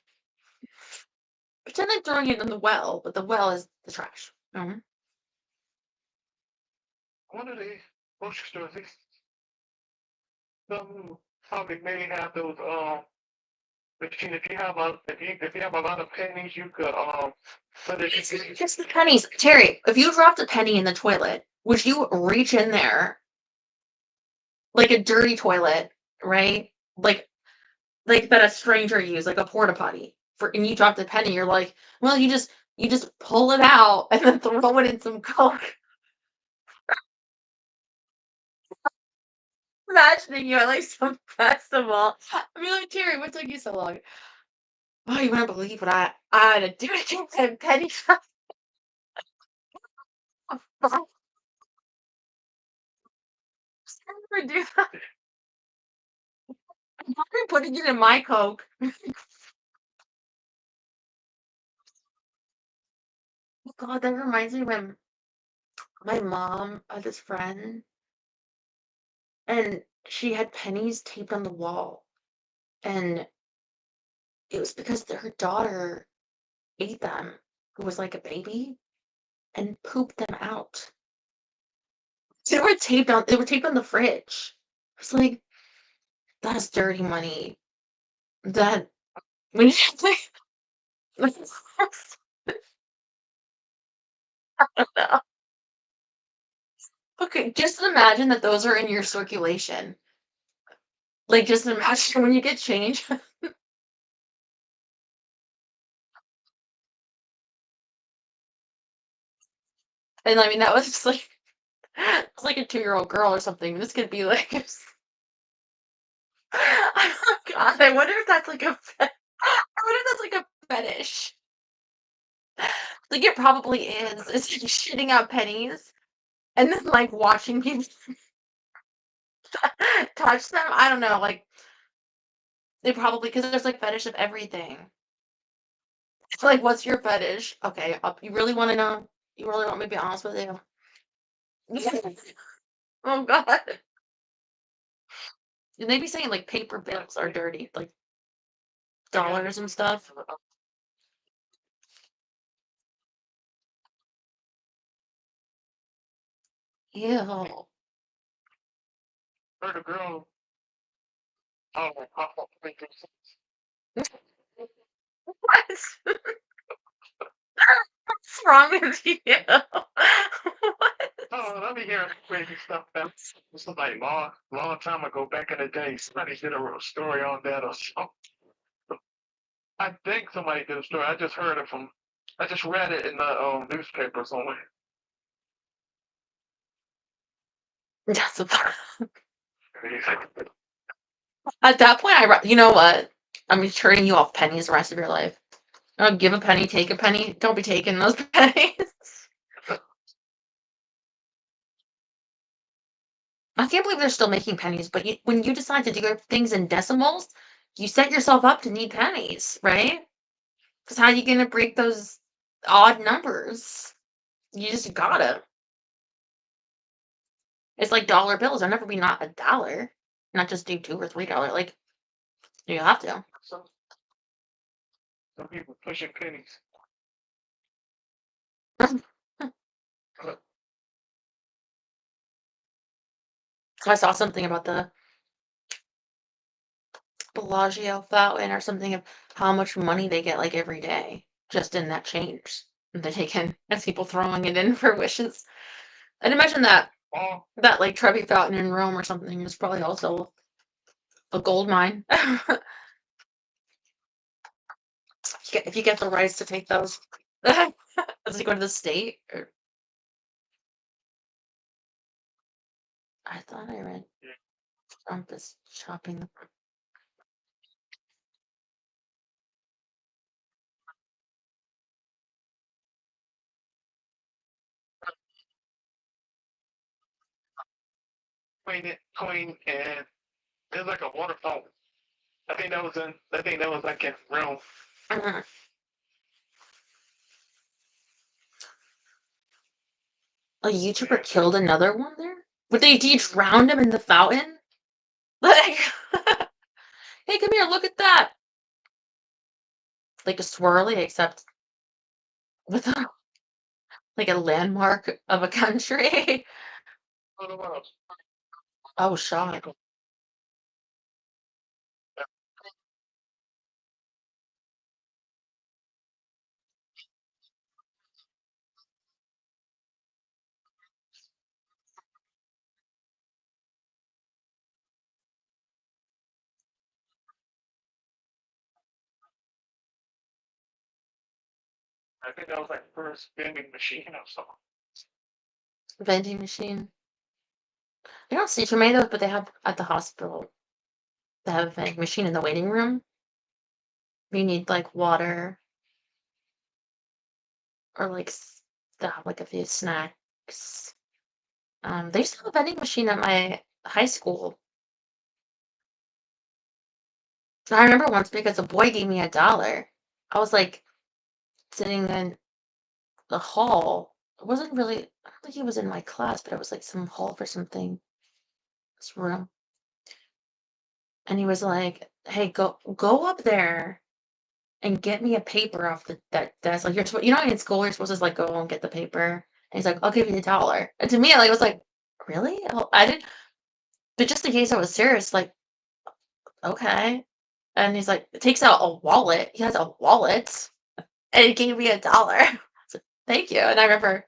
Pretend I'm throwing it in the well, but the well is the trash. One of the grocery stores, some probably may have those machine. If you have a lot of pennies, you could put it in. Just the pennies, Terry. If you dropped a penny in the toilet, would you reach in there like a dirty toilet, right? Like that a stranger used, like a porta potty, and you dropped a penny. You're like, well, you just pull it out and then throw it in some Coke. Imagining you at like some festival. I mean, like, Terry, what took you so long? Oh, you wouldn't believe what I had to do to get that penny. I never do that. I'm probably putting it in my Coke. Oh God, that reminds me when my mom had this friend and she had pennies taped on the wall. And it was because her daughter ate them, who was like a baby, and pooped them out. They were taped on the fridge. It's like, that's dirty money. That when you like okay, just imagine that those are in your circulation. Like just imagine when you get change. And I mean that was just like it's like a 2-year-old girl or something. This could be like oh God, I wonder if that's like I wonder if that's like a fetish. Like it probably is. It's just shitting out pennies and then like watching people touch them. I don't know. Like they probably because there's like fetish of everything. It's like, what's your fetish? Okay, you really want to know? You really want me to be honest with you? Oh God. And they be saying like paper bills are dirty, like dollars and stuff. Ew. Heard a girl. Oh, What? What's wrong with you? What? oh, let me hear crazy stuff that somebody long time ago back in the day. Somebody did a story on that or something. I think somebody did a story. I just heard it from. I just read it in the newspaper somewhere. That's at that point, you know what? I'm turning you off pennies the rest of your life. I'll give a penny, take a penny. Don't be taking those pennies. I can't believe they're still making pennies, but when you decide to do things in decimals, you set yourself up to need pennies, right? Because how are you going to break those odd numbers? You just gotta. It's like dollar bills. They'll never be not a dollar. Not just do $2 or $3. Like, you have to. Some people pushing pennies. So I saw something about Bellagio fountain or something of how much money they get like every day just in that change that they take in as people throwing it in for wishes. I'd imagine that Oh, that like Trevi fountain in Rome or something is probably also a gold mine. If you get the rights to take those, does it go to the state? Or I thought I read Trump is chopping the. Queen, and there's like a water fountain. I think that was in. I think that was like in Rome. Mhm. A YouTuber killed another one there? Would they drowned him in the fountain? Like, hey, come here, look at that. Like a swirly, except with a, like a landmark of a country. Oh, shot. I think that was like first vending machine or something. Vending machine. I don't see tomatoes, but they have at the hospital. They have a vending machine in the waiting room. You need like water or like they have like a few snacks. They used to have a vending machine at my high school. I remember once because a boy gave me $1. I was like sitting in the hall. It wasn't really, I don't think he was in my class, but it was like some hall for something, this room. And he was like, "Hey, go up there and get me a paper off that desk. Like you know, in school you're supposed to like go and get the paper." And he's like, "I'll give you $1." And to me, I was like, "Really?" Oh, I didn't. But just in case I was serious, like, okay. And he's like, takes out a wallet. He has a wallet, and he gave me $1. So thank you. And I remember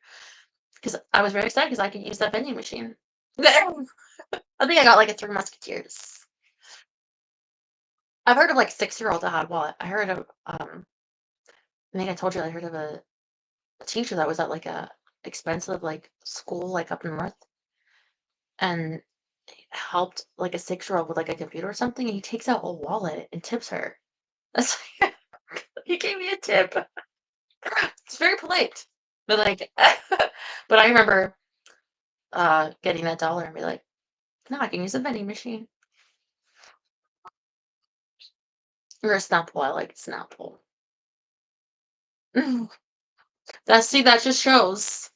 because I was very excited because I could use that vending machine. I think I got like a Three Musketeers. I've heard of like 6-year-olds that had wallet. I heard of I think I told you I heard of a teacher that was at like a expensive like school like up north and helped like a 6-year-old with like a computer or something and he takes out a wallet and tips her. That's like, he gave me a tip. It's very polite. But like but I remember getting that $1 and be like, no, I can use a vending machine. Or a Snapple. I like Snapple. That just shows.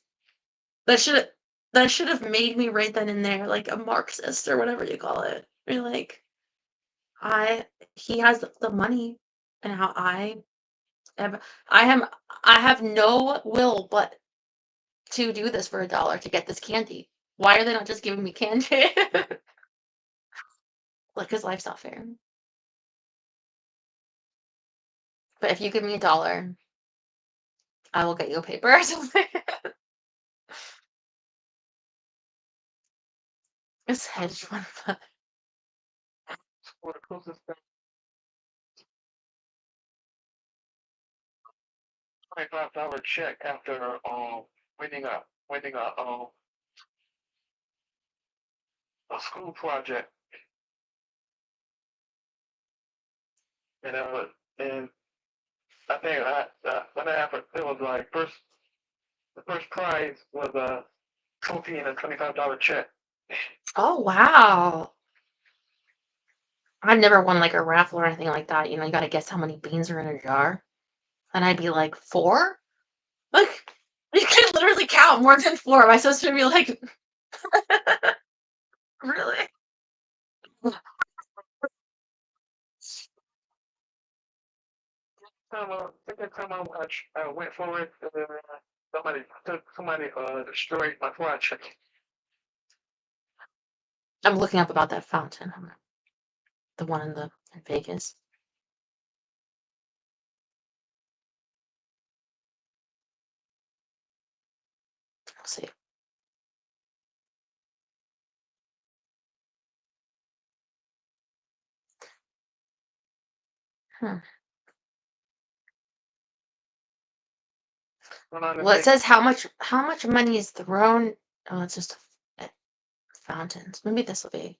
That should that should have made me right then and there like a Marxist or whatever you call it. You're like, I he has the money and how am I am I have no will but to do this for $1 to get this candy. Why are they not just giving me candy? Like his life's not fair. But if you give me $1, I will get you a paper or something. It's hedge fund. Or the closest thing, $25 check after winning a school project, and and I think when that happened, it was like the first prize was a trophy and a $25 check. Oh wow. I've never won like a raffle or anything like that. You know, you gotta guess how many beans are in a jar. And I'd be like, 4? Like, you can literally count more than 4. Am I supposed to be like, really? Second time I went for it, somebody destroyed my project. I'm looking up about that fountain. The one in the in Vegas. Let's see. Well, it says how much money is thrown. Oh, it's just fountains. Maybe this will be.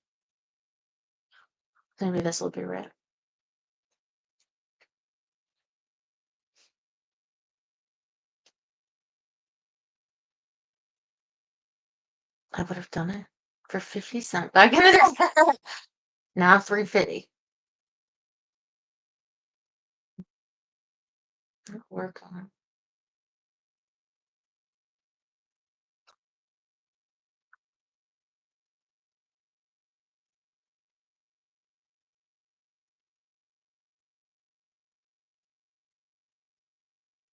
Maybe this will be right. I would have done it for 50 cents back in the day. Now $3.50. Work on it.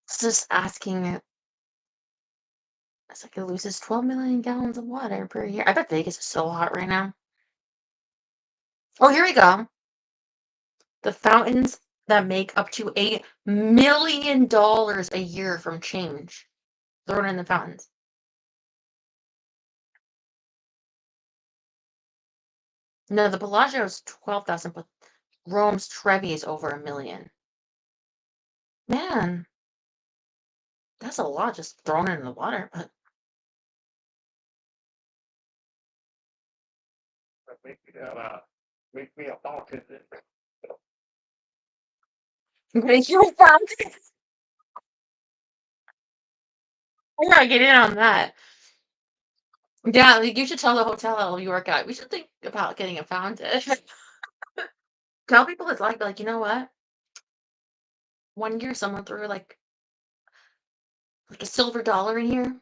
It's just asking it. It's like it loses 12 million gallons of water per year. I bet Vegas is so hot right now. Oh, here we go. The fountains that make up to $8 million a year from change thrown in the fountains. No, the Bellagio is 12,000, but Rome's Trevi is over $1 million. Man, that's a lot just thrown in the water. But Make me a fountain. make you a fountain. I gotta get in on that. Yeah, like you should tell the hotel you work at. We should think about getting a fountain. Tell people it's like, you know what? One year someone threw like a silver dollar in here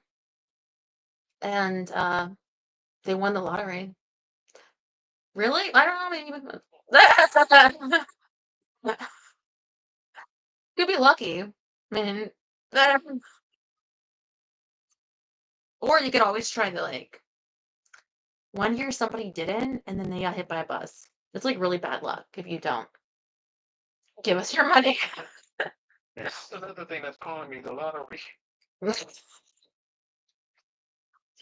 and they won the lottery. Really? I don't know, maybe could be lucky. I mean, or you could always try the like one year somebody didn't and then they got hit by a bus. It's like really bad luck if you don't give us your money. That's another thing that's calling me the lottery.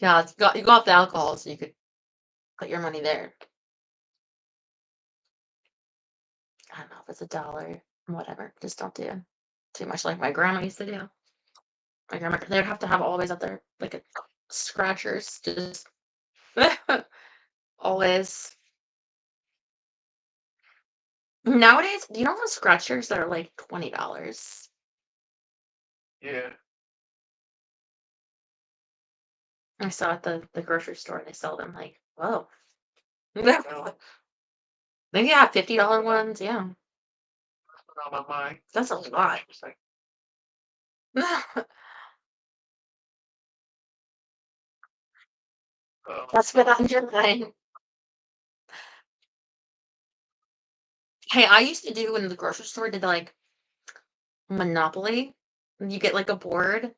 Yeah, you got the alcohol, so you could put your money there. I don't know if it's $1, whatever. Just don't do too much like my grandma used to do. My grandma, they'd have to have always out there like a scratchers, just always. Nowadays, do you know those scratchers that are like $20? Yeah. I saw at the grocery store they sell them like, whoa. Well, Maybe yeah, $50 ones, yeah. that's on my mind. That's a lot. It's like, That's been on your mind. Hey, I used to do in the grocery store, did like Monopoly. You get like a board,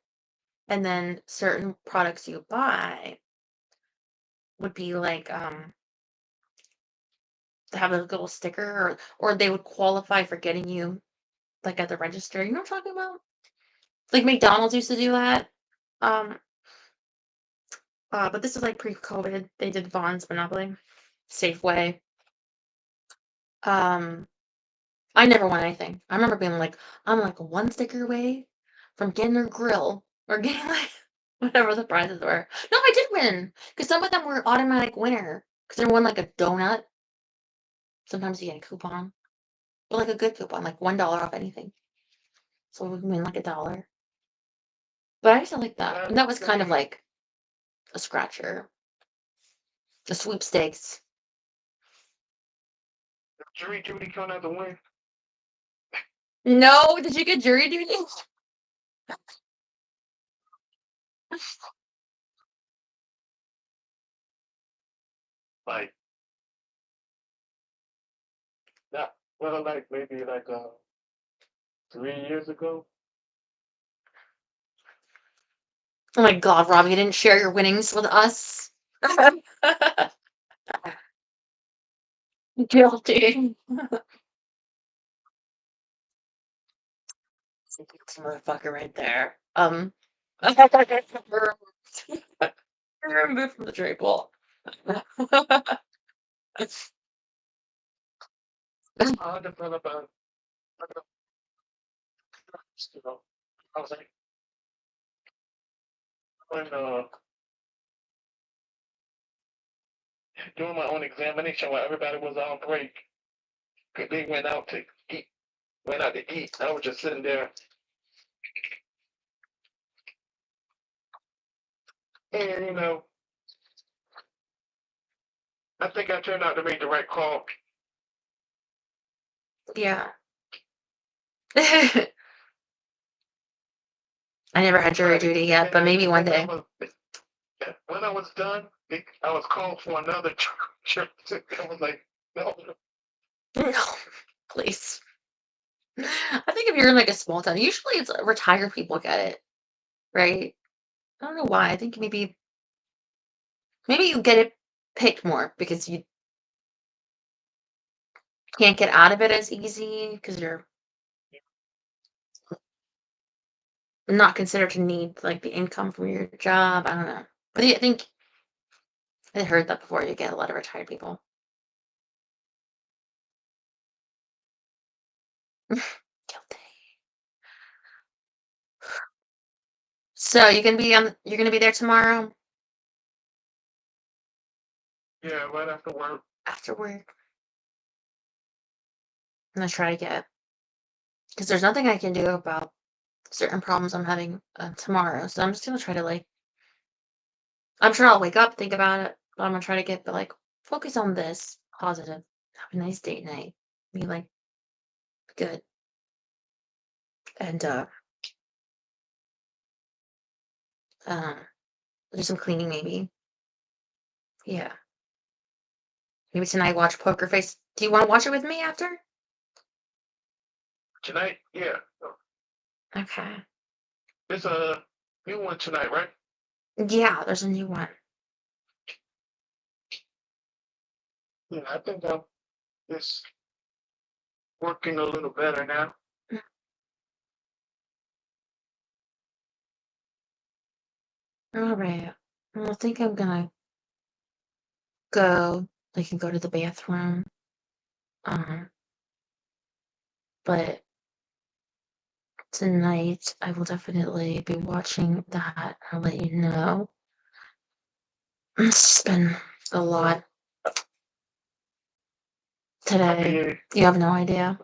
and then certain products you buy would be like have a little sticker, or they would qualify for getting you like at the register. You know what I'm talking about? Like McDonald's used to do that. Um, but this is like pre-COVID. They did Vaughn's Monopoly, Safeway. Um, I never won anything. I remember being like, I'm like one sticker away from getting a grill or getting like whatever the prizes were. No, I did win because some of them were automatic winner because they won like a donut. Sometimes you get a coupon, but like a good coupon, like $1 off anything. So we win like $1. But I used to like that. And that was kind of like a scratcher. The sweepstakes. jury duty coming out the win. No, did you get jury duty? Like that. Well, like maybe like 3 years ago. Oh my God, Rob, you didn't share your winnings with us. Guilty. Motherfucker right there. Removed from the trade pool. I developed a, you know, I was like, when doing my own examination while everybody was on break, 'cause they went out to eat. Went out to eat. I was just sitting there, and I think I turned out to make the right call. Yeah. I never had jury Right. duty yet, but maybe one day. When I was done, I was called for another trip. I was like, no. No, please. I think if you're in like a small town, usually it's retired people get it, right? I don't know why. I think maybe you get it picked more because you can't get out of it as easy because you're not considered to need like the income from your job. I don't know. But I think I heard that before. You get a lot of retired people. Guilty. So you're gonna be there tomorrow Yeah, right after work. after work. I'm gonna try to get because there's nothing I can do about certain problems I'm having tomorrow. So I'm just gonna try to like I'm sure I'll wake up, think about it, but I'm gonna try to get like focus on this positive. Have a nice date night. Be like good. And um do some cleaning maybe. Yeah. Maybe tonight watch Poker Face. Do you want to watch it with me after? Tonight, yeah. Okay. There's a new one tonight, right? Yeah, there's a new one. Yeah, I think I'm just working a little better now. All right. Well, I think I'm gonna go. I can go to the bathroom. Um, but tonight I will definitely be watching that. I'll let you know. It's been a lot today. Okay, You have no idea.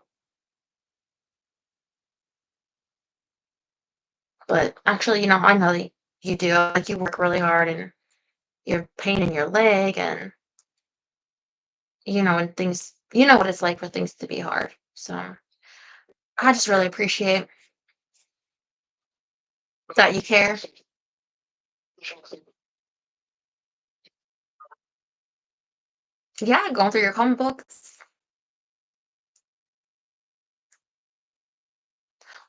But actually, I know that you do. Like you work really hard and you're pain in your leg and and things what it's like for things to be hard. So I just really appreciate that you care. Yeah, going through your comic books.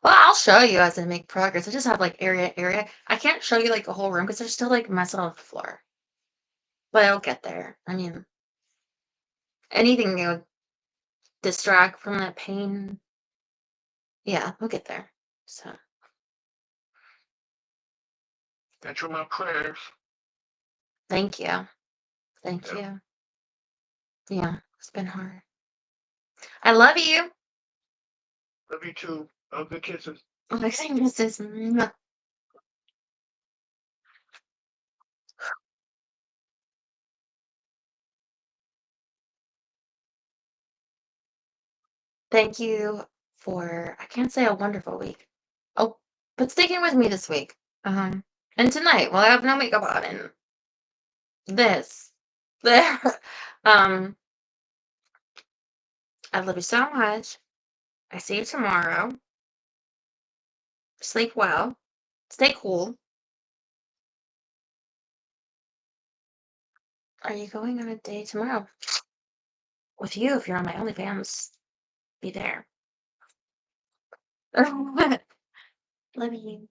Well, I'll show you as I make progress. I just have like area. I can't show you like a whole room because there's still like mess on the floor. But I'll get there. I mean, anything that would distract from that pain. Yeah, we'll get there. So that's for my prayers. thank you. Thank Yeah. you. Yeah, it's been hard. I love you. Love you too. Good kisses. Like saying this is thank you for I can't say a wonderful week. Oh, but sticking with me this week. And tonight, while I have no makeup on and this. There. um, I love you so much. I see you tomorrow. Sleep well. Stay cool. Are you going on a date tomorrow? With you, if you're on my OnlyFans, be there. Love you.